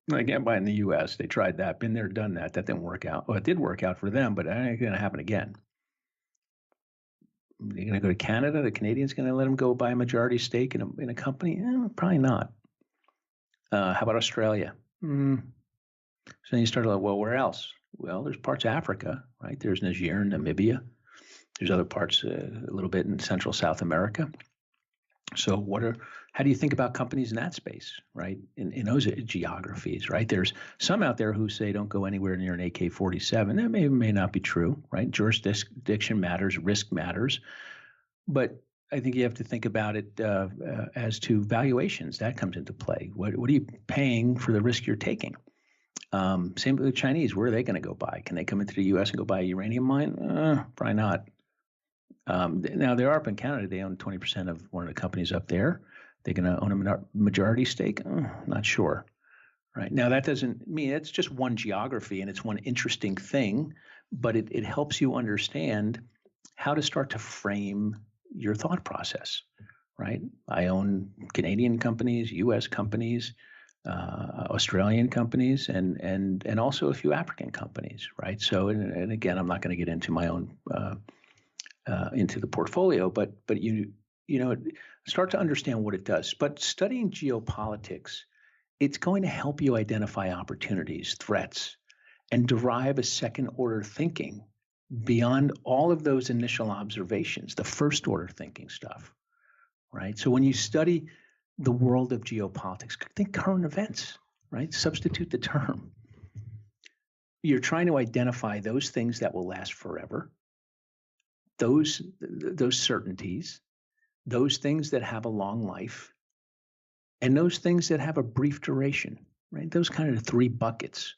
They can't buy it in the U.S. They tried that, been there, done that. That didn't work out. Well, it did work out for them, but it ain't going to happen again. They're going to go to Canada. The Canadians going to let them go buy a majority stake in a company? Probably not. How about Australia? So then you start like, well, where else? Well, there's parts of Africa, right? There's Niger and Namibia. There's other parts, a little bit in Central South America. So how do you think about companies in that space, right? In those geographies, right? There's some out there who say don't go anywhere near an AK-47. That may not be true, right? Jurisdiction matters, risk matters. But I think you have to think about it as to valuations. That comes into play. What are you paying for the risk you're taking? Same with the Chinese. Where are they going to go buy? Can they come into the U.S. and go buy a uranium mine? Probably not. Now, they're up in Canada. They own 20% of one of the companies up there. They're going to own a majority stake? Not sure. Right. Now, that doesn't mean it's just one geography and it's one interesting thing, but it helps you understand how to start to frame your thought process, right? I own Canadian companies, U.S. companies, Australian companies, and also a few African companies, right? So, and again, I'm not going to get into my own into the portfolio, but you start to understand what it does. But studying geopolitics, it's going to help you identify opportunities, threats, and derive a second order thinking beyond all of those initial observations, the first order thinking stuff, right? So when you study the world of geopolitics, think current events, right? Substitute the term. You're trying to identify those things that will last forever, those certainties, those things that have a long life, and those things that have a brief duration, right? Those kind of three buckets,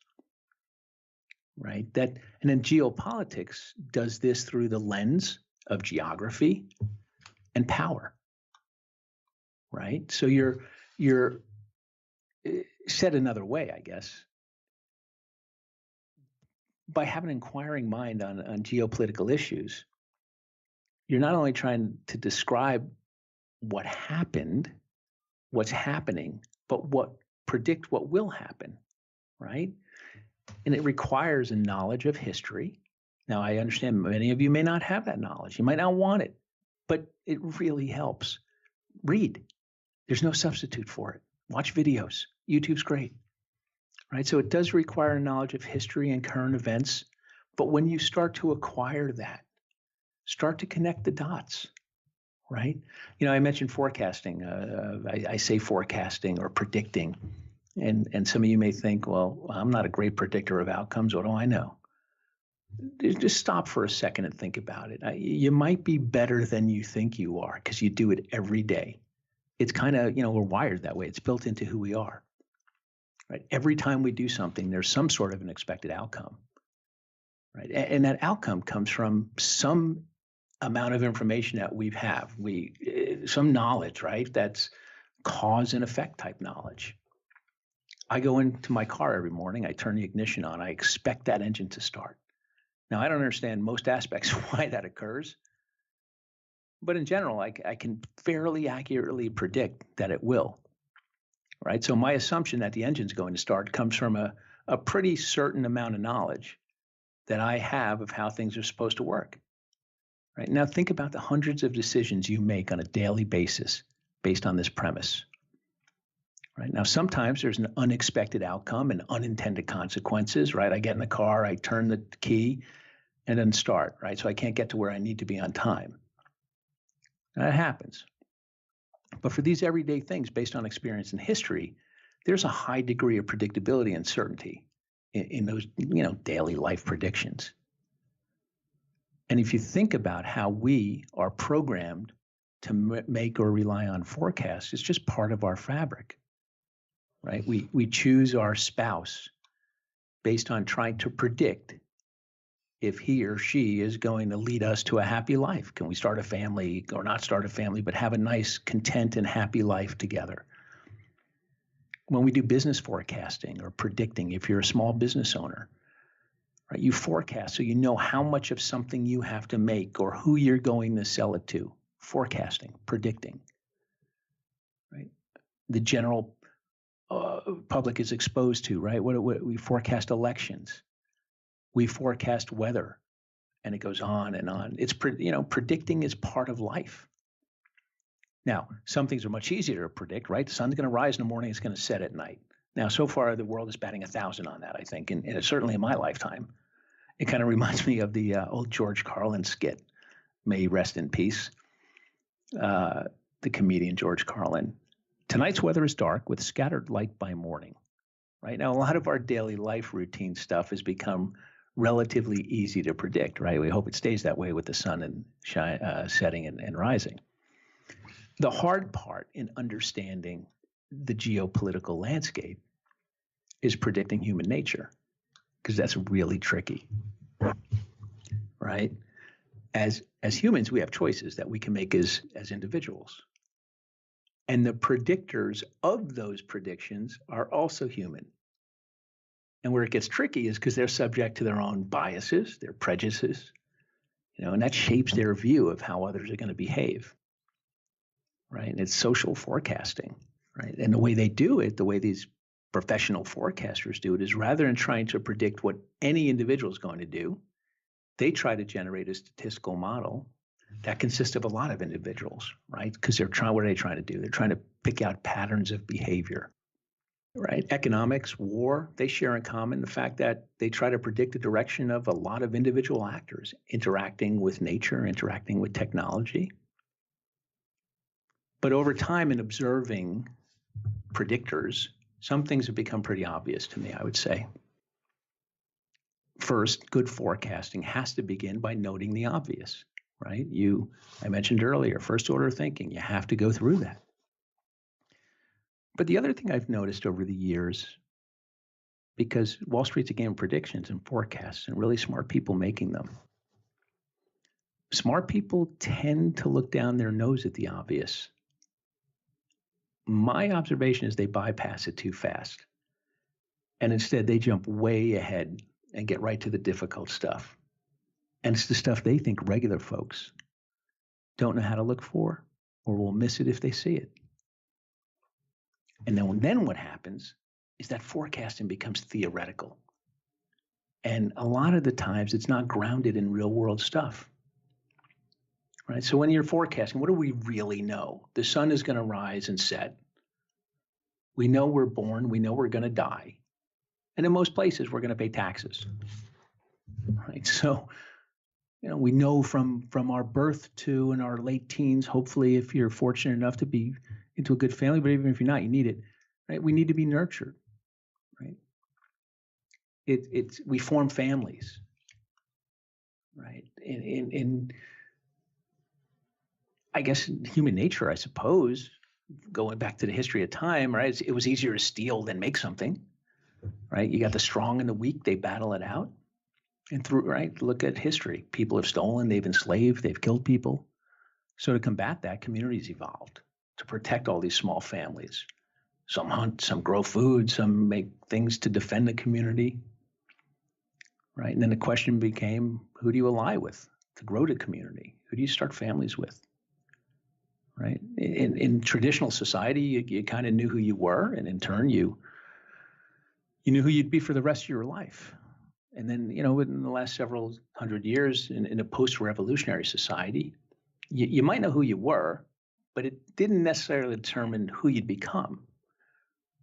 right? And then geopolitics does this through the lens of geography and power. right? So you're said another way, I guess, by having an inquiring mind on geopolitical issues, you're not only trying to describe what happened, what's happening, but predict what will happen, right? And it requires a knowledge of history. Now, I understand many of you may not have that knowledge. You might not want it, but it really helps. Read. There's no substitute for it. Watch videos. YouTube's great, right? So it does require a knowledge of history and current events. But when you start to acquire that, start to connect the dots, right? I mentioned forecasting. I say forecasting or predicting. And some of you may think, well, I'm not a great predictor of outcomes. What do I know? Just stop for a second and think about it. You might be better than you think you are because you do it every day. It's kind of, we're wired that way. It's built into who we are, right? Every time we do something, there's some sort of an expected outcome, right? And that outcome comes from some amount of information that we have, some knowledge, right? That's cause and effect type knowledge. I go into my car every morning, I turn the ignition on, I expect that engine to start. Now, I don't understand most aspects of why that occurs, but in general, I can fairly accurately predict that it will, right? So my assumption that the engine's going to start comes from a pretty certain amount of knowledge that I have of how things are supposed to work. Right? Now think about the hundreds of decisions you make on a daily basis based on this premise. Right? Now sometimes there's an unexpected outcome and unintended consequences, right? I get in the car, I turn the key, and then start, right? So I can't get to where I need to be on time. That happens. But for these everyday things based on experience and history, there's a high degree of predictability and certainty in those, daily life predictions. And if you think about how we are programmed to make or rely on forecasts, it's just part of our fabric, right? We choose our spouse based on trying to predict if he or she is going to lead us to a happy life. Can we start a family or not start a family, but have a nice, content and happy life together? When we do business forecasting or predicting, if you're a small business owner, right, you forecast so you know how much of something you have to make or who you're going to sell it to. Forecasting, predicting, right? The general public is exposed to, right? What we forecast elections, we forecast weather, and it goes on and on. It's predicting is part of life. Now, some things are much easier to predict, right? The sun's going to rise in the morning, it's going to set at night. Now, so far, the world is batting 1,000 on that, I think, and it's certainly in my lifetime. It kind of reminds me of the old George Carlin skit, may he rest in peace, the comedian George Carlin. Tonight's weather is dark with scattered light by morning, right? Now, a lot of our daily life routine stuff has become relatively easy to predict, right? We hope it stays that way with the sun and setting and rising. The hard part in understanding the geopolitical landscape is predicting human nature, because that's really tricky, right? As humans, we have choices that we can make as individuals. And the predictors of those predictions are also human. And where it gets tricky is because they're subject to their own biases, their prejudices, and that shapes their view of how others are going to behave, right? And it's social forecasting, right? And the way they do it, the way these professional forecasters do it, is rather than trying to predict what any individual is going to do, they try to generate a statistical model that consists of a lot of individuals, right? Because what are they trying to do? They're trying to pick out patterns of behavior, right? Economics, war, they share in common the fact that they try to predict the direction of a lot of individual actors interacting with nature, interacting with technology. But over time, in observing predictors, some things have become pretty obvious to me, I would say. First, good forecasting has to begin by noting the obvious, right? I mentioned earlier, first order thinking, you have to go through that. But the other thing I've noticed over the years, because Wall Street's a game of predictions and forecasts and really smart people making them, smart people tend to look down their nose at the obvious. my observation is they bypass it too fast. And instead, they jump way ahead and get right to the difficult stuff. And it's the stuff they think regular folks don't know how to look for or will miss it if they see it. And then what happens is that forecasting becomes theoretical. And a lot of the times, it's not grounded in real world stuff. Right? So when you're forecasting, what do we really know? The sun is going to rise and set. We know we're born. We know we're going to die. And in most places, we're going to pay taxes. Right? So, we know from our birth to in our late teens, hopefully, if you're fortunate enough to be into a good family, but even if you're not, you need it. Right? We need to be nurtured. Right? We form families. Right? In I guess human nature, I suppose, going back to the history of time, right? It was easier to steal than make something, right? You got the strong and the weak, they battle it out. And look at history. People have stolen, they've enslaved, they've killed people. So to combat that, communities evolved to protect all these small families. Some hunt, some grow food, some make things to defend the community, right? And then the question became, who do you ally with to grow the community? Who do you start families with? Right. In traditional society, you kind of knew who you were, and in turn, you knew who you'd be for the rest of your life. And then, within the last several hundred years, in a post-revolutionary society, you might know who you were, but it didn't necessarily determine who you'd become.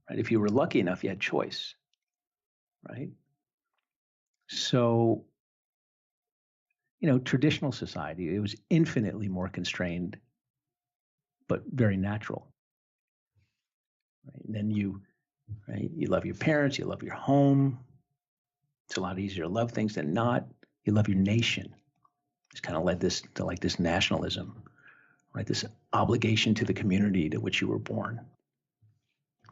Right? If you were lucky enough, you had choice. Right. So, traditional society, it was infinitely more constrained, but very natural. Right? And then you love your parents, you love your home. It's a lot easier to love things than not. You love your nation. It's kind of led this to this nationalism, right? This obligation to the community to which you were born.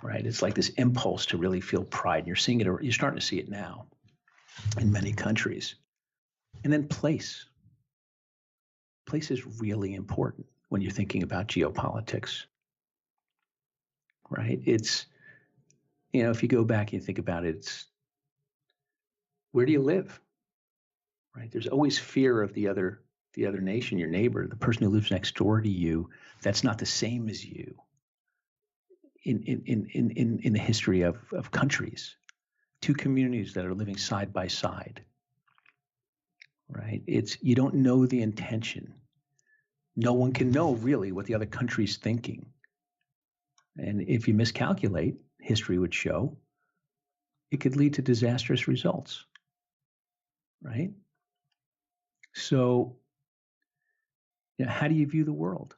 Right? It's like this impulse to really feel pride. And you're seeing it, you're starting to see it now in many countries. And then place. Place is really important when you're thinking about geopolitics, right? It's, if you go back and you think about it, it's where do you live, right? There's always fear of the other nation, your neighbor, the person who lives next door to you. That's not the same as you. In the history of countries, two communities that are living side by side, right? You don't know the intention. No one can know really what the other country's thinking. And if you miscalculate, history would show, it could lead to disastrous results, right? So, how do you view the world,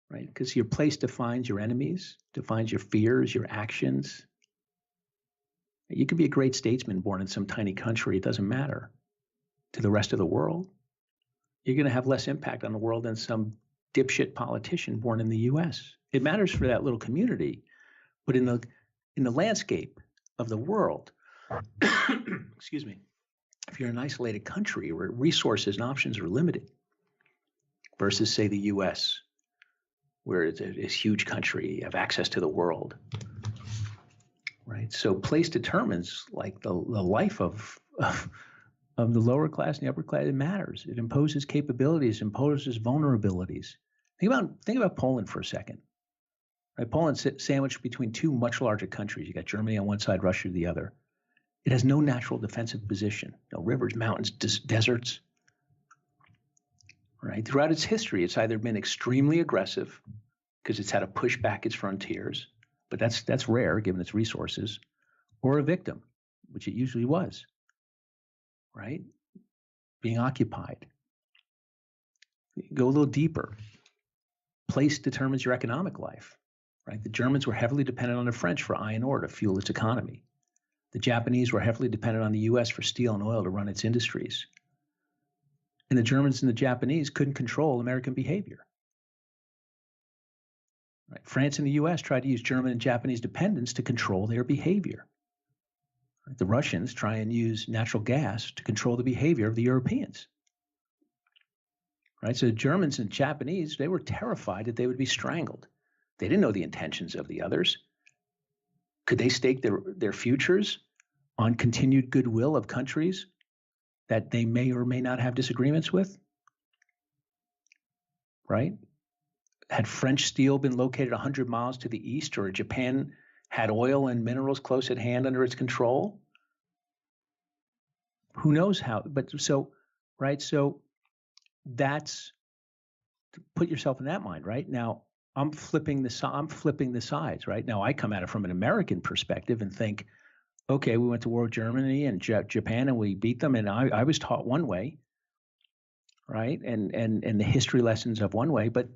right? Because your place defines your enemies, defines your fears, your actions. You could be a great statesman born in some tiny country. It doesn't matter. To the rest of the world, you're going to have less impact on the world than some dipshit politician born in the U.S. It matters for that little community, but in the landscape of the world, excuse me, if you're an isolated country where resources and options are limited, versus say the U.S., where it's a huge country, you have access to the world, right? So place determines the life of the lower class and the upper class. It matters. It imposes capabilities, imposes vulnerabilities. Think about Poland for a second. Right? Poland's sandwiched between two much larger countries. You got Germany on one side, Russia on the other. It has no natural defensive position. No rivers, mountains, deserts. Right? Throughout its history, it's either been extremely aggressive because it's had to push back its frontiers, but that's rare given its resources, or a victim, which it usually was. Right? Being occupied. Go a little deeper. Place determines your economic life. Right? The Germans were heavily dependent on the French for iron ore to fuel its economy. The Japanese were heavily dependent on the U.S. for steel and oil to run its industries. And the Germans and the Japanese couldn't control American behavior. Right? France and the U.S. tried to use German and Japanese dependence to control their behavior. Right? The Russians try and use natural gas to control the behavior of the Europeans. Right? So the Germans and Japanese, they were terrified that they would be strangled, They didn't know the intentions of the others. Could they stake their futures on continued goodwill of countries that they may or may not have disagreements with? Right? Had French steel been located 100 miles to the east, or Japan had oil and minerals close at hand under its control? Who knows how? But so, right? So that's, put yourself in that mind, right? Now, I'm flipping the sides, right? Now, I come at it from an American perspective and think, okay, we went to war with Germany and Japan and we beat them, and I was taught one way, right? And the history lessons of one way, but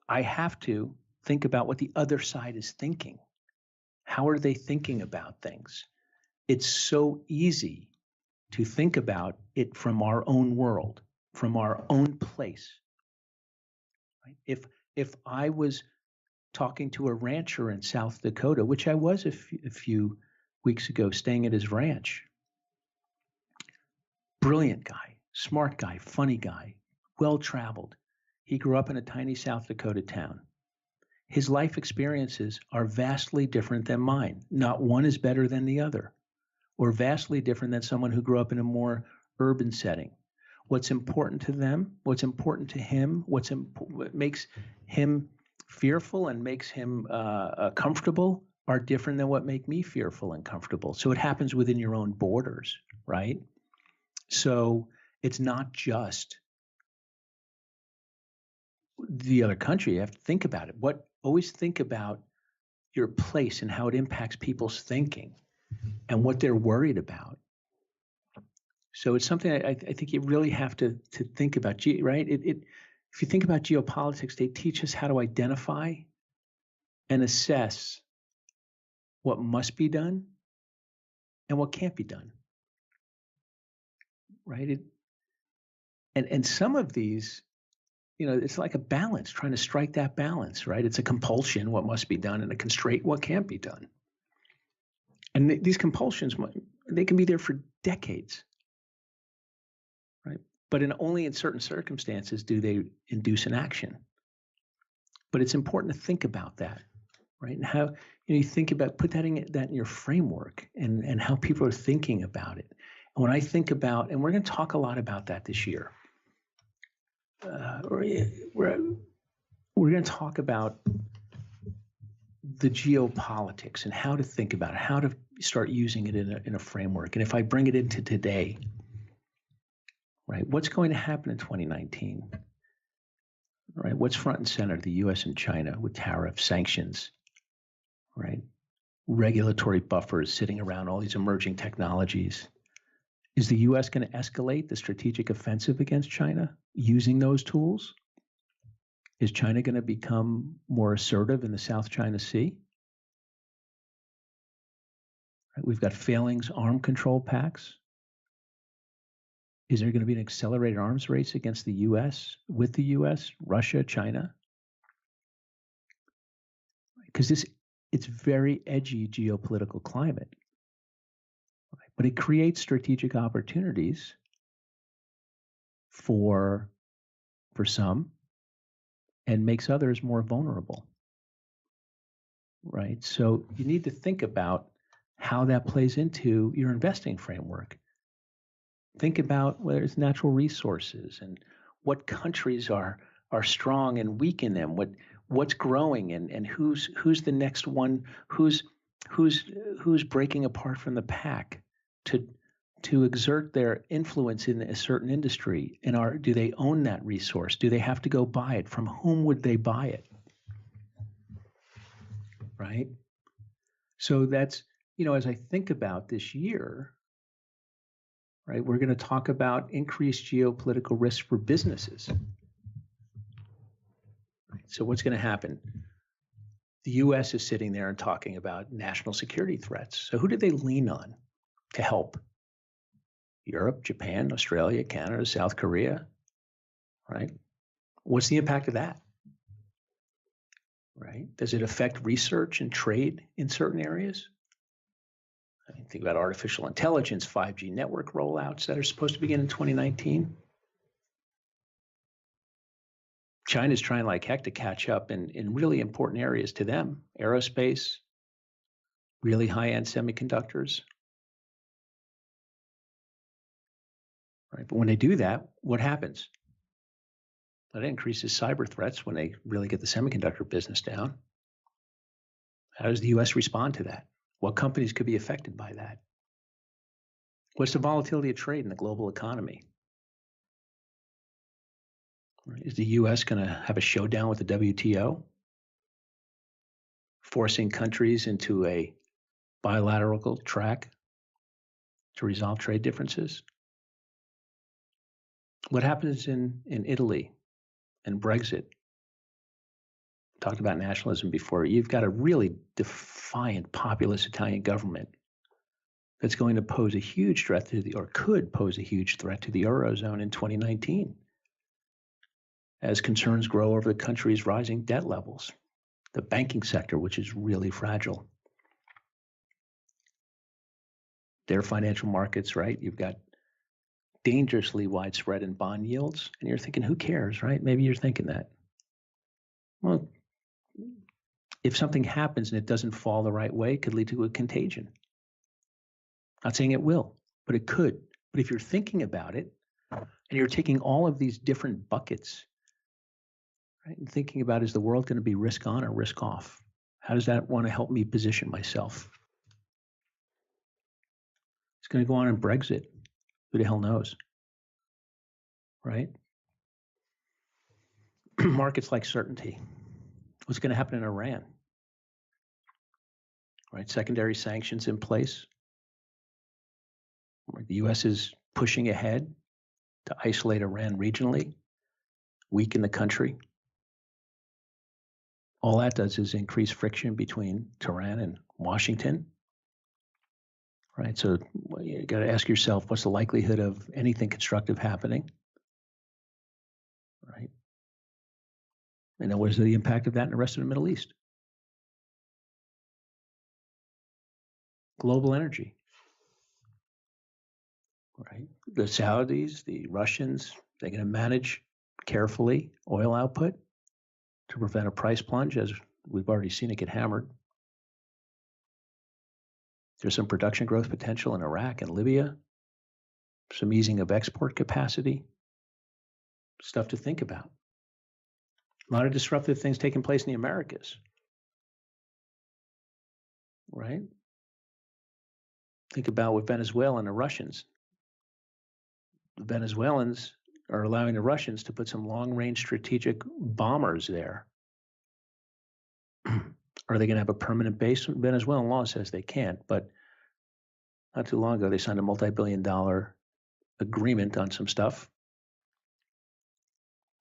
I have to think about what the other side is thinking. How are they thinking about things? It's so easy to think about it from our own world, from our own place. Right? If I was talking to a rancher in South Dakota, which I was a few weeks ago, staying at his ranch, brilliant guy, smart guy, funny guy, well-traveled. He grew up in a tiny South Dakota town. His life experiences are vastly different than mine. Not one is better than the other, or vastly different than someone who grew up in a more urban setting. What's important to them, what's important to him, what makes him fearful and makes him comfortable are different than what make me fearful and comfortable. So it happens within your own borders, right? So it's not just the other country. You have to think about it. Always think about your place and how it impacts people's thinking and what they're worried about. So it's something I think you really have to think about, right? If you think about geopolitics, they teach us how to identify and assess what must be done and what can't be done, right? And some of these, it's like a balance, trying to strike that balance, right? It's a compulsion, what must be done, and a constraint, what can't be done. And these compulsions, they can be there for decades, right? But only in certain circumstances do they induce an action. But it's important to think about that, right? And how you think about, put that in your framework and how people are thinking about it. And when I think about, and we're going to talk a lot about that this year, we're going to talk about the geopolitics and how to think about it, how to start using it in a framework. And if I bring it into today, right, what's going to happen in 2019? Right, what's front and center? The U.S. and China with tariffs, sanctions, right? Regulatory buffers sitting around all these emerging technologies. Is the U.S. going to escalate the strategic offensive against China using those tools? Is China going to become more assertive in the South China Sea? Right, we've got failings arms control pacts. Is there going to be an accelerated arms race against the U.S., with the U.S., Russia, China? Because it's very edgy geopolitical climate. But it creates strategic opportunities for some and makes others more vulnerable, right? So you need to think about how that plays into your investing framework. Think about whether it's natural resources and what countries are strong and weak in them, what's growing and who's the next one, who's breaking apart from the pack to exert their influence in a certain industry, and do they own that resource? Do they have to go buy it? From whom would they buy it? Right? So that's, as I think about this year, right, we're going to talk about increased geopolitical risk for businesses. Right, so what's going to happen? The U.S. is sitting there and talking about national security threats. So who do they lean on to help? Europe, Japan, Australia, Canada, South Korea, right? What's the impact of that? Right? Does it affect research and trade in certain areas? I mean, think about artificial intelligence, 5G network rollouts that are supposed to begin in 2019. China's trying like heck to catch up in really important areas to them: aerospace, really high-end semiconductors. Right? But when they do that, what happens? That increases cyber threats when they really get the semiconductor business down. How does the U.S. respond to that? What companies could be affected by that? What's the volatility of trade in the global economy? Is the U.S. going to have a showdown with the WTO, forcing countries into a bilateral track to resolve trade differences? What happens in Italy and Brexit? Talked about nationalism before. You've got a really defiant populist Italian government that's going to pose a huge threat to or could pose a huge threat to the Eurozone in 2019 as concerns grow over the country's rising debt levels, the banking sector, which is really fragile. Their financial markets, right? You've got dangerously widespread in bond yields, and you're thinking, who cares, right? Maybe you're thinking that. Well, if something happens and it doesn't fall the right way, it could lead to a contagion. Not saying it will, but it could. But if you're thinking about it and you're taking all of these different buckets, right, and thinking about, is the world going to be risk on or risk off? How does that want to help me position myself? It's going to go on in Brexit. Who the hell knows? Right? Markets like certainty. What's going to happen in Iran? Right? Secondary sanctions in place. The U.S. is pushing ahead to isolate Iran regionally, weaken the country. All that does is increase friction between Tehran and Washington. Right? So you got to ask yourself, what's the likelihood of anything constructive happening? Right? And then what is the impact of that in the rest of the Middle East? Global energy. Right? The Saudis, the Russians, they're going to manage carefully oil output to prevent a price plunge, as we've already seen it get hammered. There's some production growth potential in Iraq and Libya, some easing of export capacity, stuff to think about. A lot of disruptive things taking place in the Americas, right? Think about with Venezuela and the Russians. The Venezuelans are allowing the Russians to put some long-range strategic bombers there. Are they going to have a permanent base? Venezuelan law says they can't, but not too long ago, they signed a multi-billion-dollar agreement on some stuff.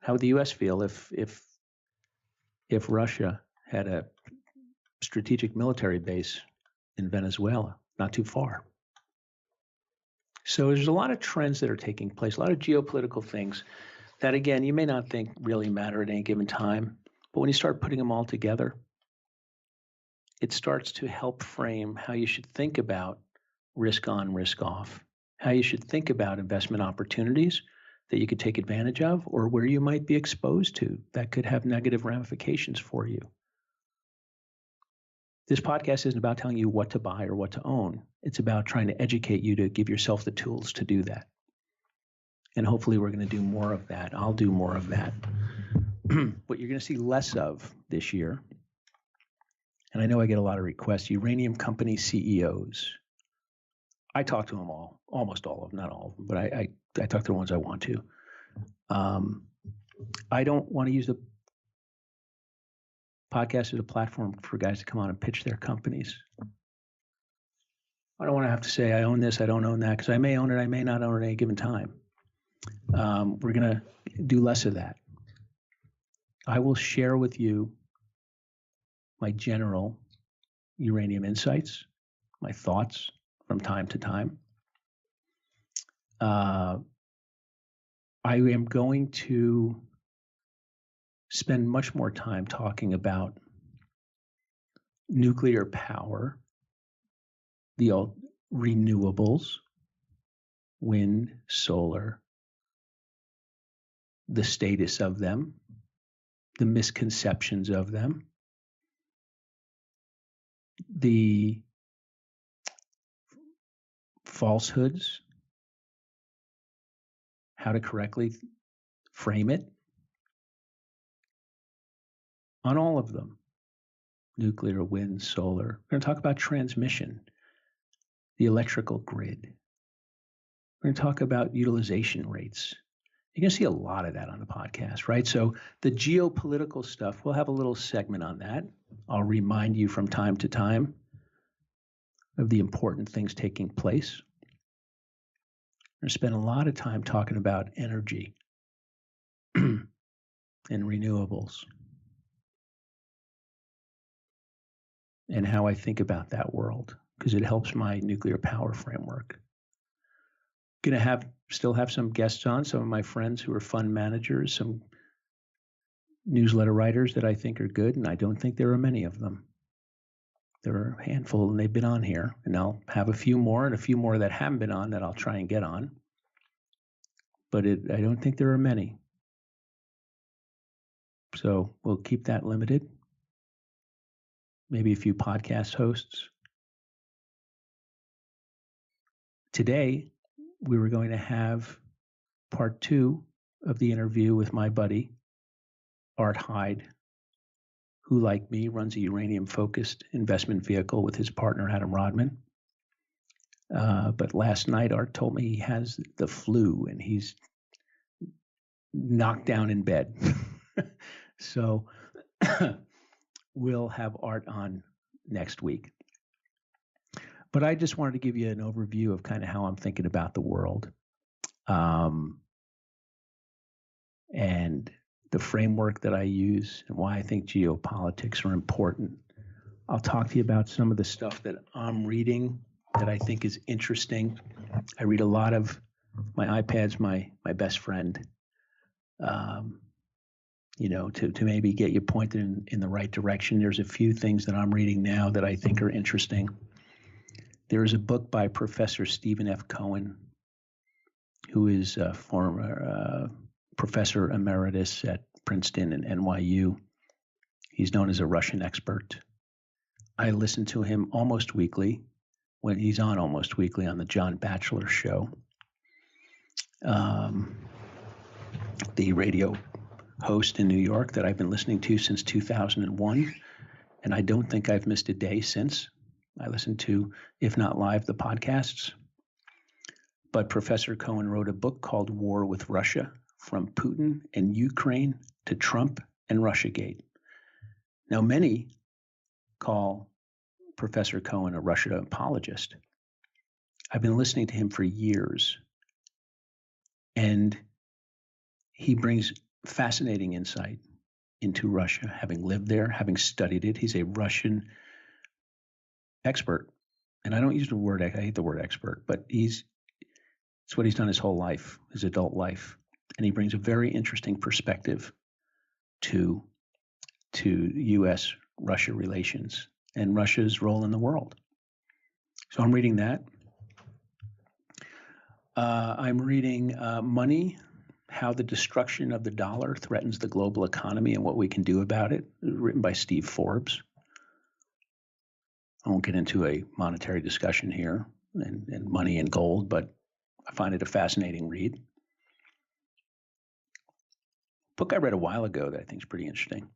How would the U.S. feel if Russia had a strategic military base in Venezuela, not too far? So there's a lot of trends that are taking place, a lot of geopolitical things that, again, you may not think really matter at any given time, but when you start putting them all together, it starts to help frame how you should think about risk on, risk off, how you should think about investment opportunities that you could take advantage of, or where you might be exposed to that could have negative ramifications for you. This podcast isn't about telling you what to buy or what to own. It's about trying to educate you to give yourself the tools to do that. And hopefully we're going to do more of that. I'll do more of that. What you're going to see less of this year, and I know I get a lot of requests, uranium company CEOs. I talk to them all, almost all of them, not all of them, but I talk to the ones I want to. I don't want to use the podcast as a platform for guys to come on and pitch their companies. I don't want to have to say I own this, I don't own that, because I may own it, I may not own it at any given time. We're going to do less of that. I will share with you my general uranium insights, my thoughts from time to time. I am going to spend much more time talking about nuclear power, the renewables, wind, solar, the status of them, the misconceptions of them, the falsehoods, how to correctly frame it, on all of them. Nuclear, wind, solar. We're going to talk about transmission, the electrical grid. We're going to talk about utilization rates. You're going to see a lot of that on the podcast, right? So the geopolitical stuff, we'll have a little segment on that. I'll remind you from time to time of the important things taking place. We're going to spend a lot of time talking about energy and renewables and how I think about that world, because it helps my nuclear power framework. Going to still have some guests on, some of my friends who are fund managers, some newsletter writers that I think are good, and I don't think there are many of them. There are a handful, and they've been on here, and I'll have a few more and a few more that haven't been on that I'll try and get on. But I don't think there are many. So we'll keep that limited. Maybe a few podcast hosts. Today, we were going to have part 2 of the interview with my buddy, Arthur Hyde, who, like me, runs a uranium-focused investment vehicle with his partner, Adam Rodman. But last night, Art told me he has the flu and he's knocked down in bed. So we'll have Art on next week. But I just wanted to give you an overview of kind of how I'm thinking about the world, and the framework that I use and why I think geopolitics are important. I'll talk to you about some of the stuff that I'm reading that I think is interesting. I read a lot of, my iPad's my best friend, to maybe get you pointed in the right direction. There's a few things that I'm reading now that I think are interesting. There is a book by Professor Stephen F. Cohen, who is a former professor emeritus at Princeton and NYU. He's known as a Russian expert. I listen to him almost weekly, when he's on almost weekly on the John Batchelor show, the radio host in New York that I've been listening to since 2001, and I don't think I've missed a day since. I listen to, if not live, the podcasts. But Professor Cohen wrote a book called War with Russia, From Putin and Ukraine to Trump and Russiagate. Now, many call Professor Cohen a Russia apologist. I've been listening to him for years, and he brings fascinating insight into Russia, having lived there, having studied it. He's a Russian expert. And I don't use the word, I hate the word expert, but it's what he's done his whole life, his adult life. And he brings a very interesting perspective to U.S.-Russia relations and Russia's role in the world. So I'm reading that. I'm reading Money, How the Destruction of the Dollar Threatens the Global Economy and What We Can Do About It, written by Steve Forbes. I won't get into a monetary discussion here and money and gold, but I find it a fascinating read. Book I read a while ago that I think is pretty interesting.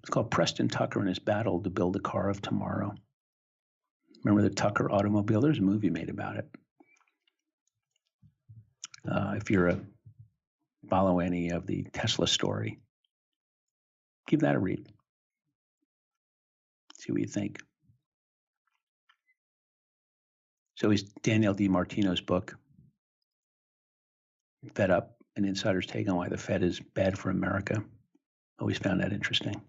It's called Preston Tucker and His Battle to Build the Car of Tomorrow. Remember the Tucker automobile? There's a movie made about it. If you're follow any of the Tesla story, give that a read. See what you think. So is Daniel DiMartino's book, Fed Up, An Insider's Take on Why the Fed is Bad for America. Always found that interesting.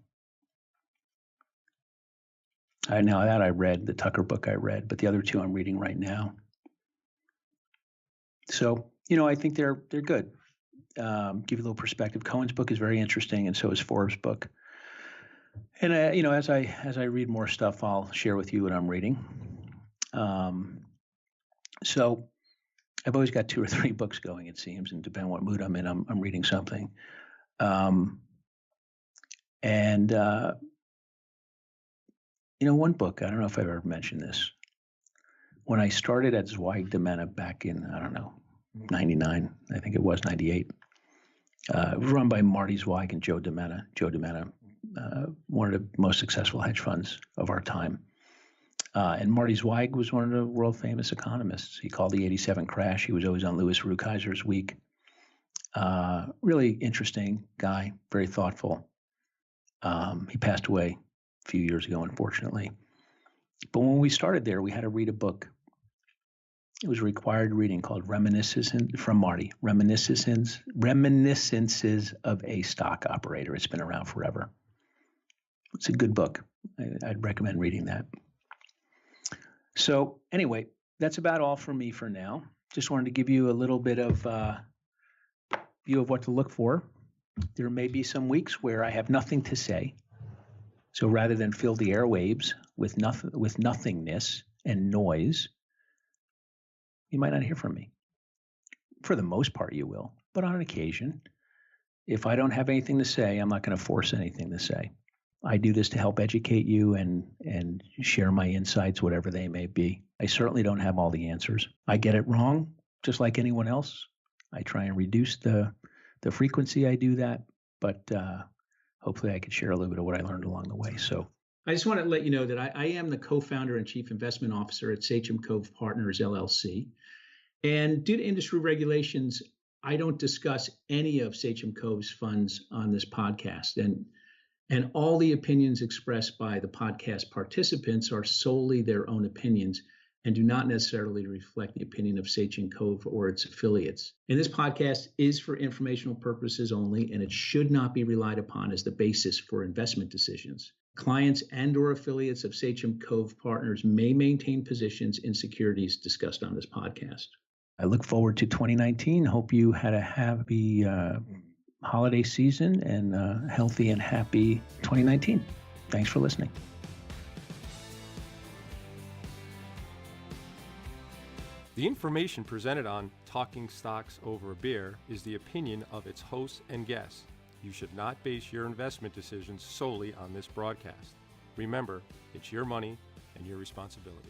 Now that I read, the Tucker book I read, but the other two I'm reading right now. So, I think they're good. Give you a little perspective. Cohen's book is very interesting, and so is Forbes' book. And as I read more stuff, I'll share with you what I'm reading. So I've always got 2 or 3 books going, it seems, and depending on what mood I'm in, I'm reading something. Um, and one book, I don't know if I've ever mentioned this. When I started at Zweig back in, I don't know, 99, I think it was 98, it was run by Marty Zweig and Joe DiMetta. Joe DiMetta, one of the most successful hedge funds of our time. And Marty Zweig was one of the world famous economists. He called the 87 crash. He was always on Louis Rukeyser's Week. Really interesting guy, very thoughtful. He passed away a few years ago, unfortunately. But when we started there, we had to read a book. It was a required reading called Reminiscences from Marty, Reminiscences of a Stock Operator. It's been around forever. It's a good book. I'd recommend reading that. So anyway, that's about all from me for now. Just wanted to give you a little bit of view of what to look for. There may be some weeks where I have nothing to say. So rather than fill the airwaves with nothingness and noise, you might not hear from me. For the most part, you will. But on occasion, if I don't have anything to say, I'm not going to force anything to say. I do this to help educate you and share my insights, whatever they may be. I certainly don't have all the answers. I get it wrong, just like anyone else. I try and reduce the frequency I do that, but hopefully I could share a little bit of what I learned along the way. So I just want to let you know that I am the co-founder and chief investment officer at Sachem Cove Partners, LLC. And due to industry regulations, I don't discuss any of Sachem Cove's funds on this podcast. And all the opinions expressed by the podcast participants are solely their own opinions and do not necessarily reflect the opinion of Sachem Cove or its affiliates. And this podcast is for informational purposes only, and it should not be relied upon as the basis for investment decisions. Clients and or affiliates of Sachem Cove Partners may maintain positions in securities discussed on this podcast. I look forward to 2019. Hope you had a happy holiday season and a healthy and happy 2019. Thanks for listening. The information presented on Talking Stocks Over a Beer is the opinion of its hosts and guests. You should not base your investment decisions solely on this broadcast. Remember, it's your money and your responsibility.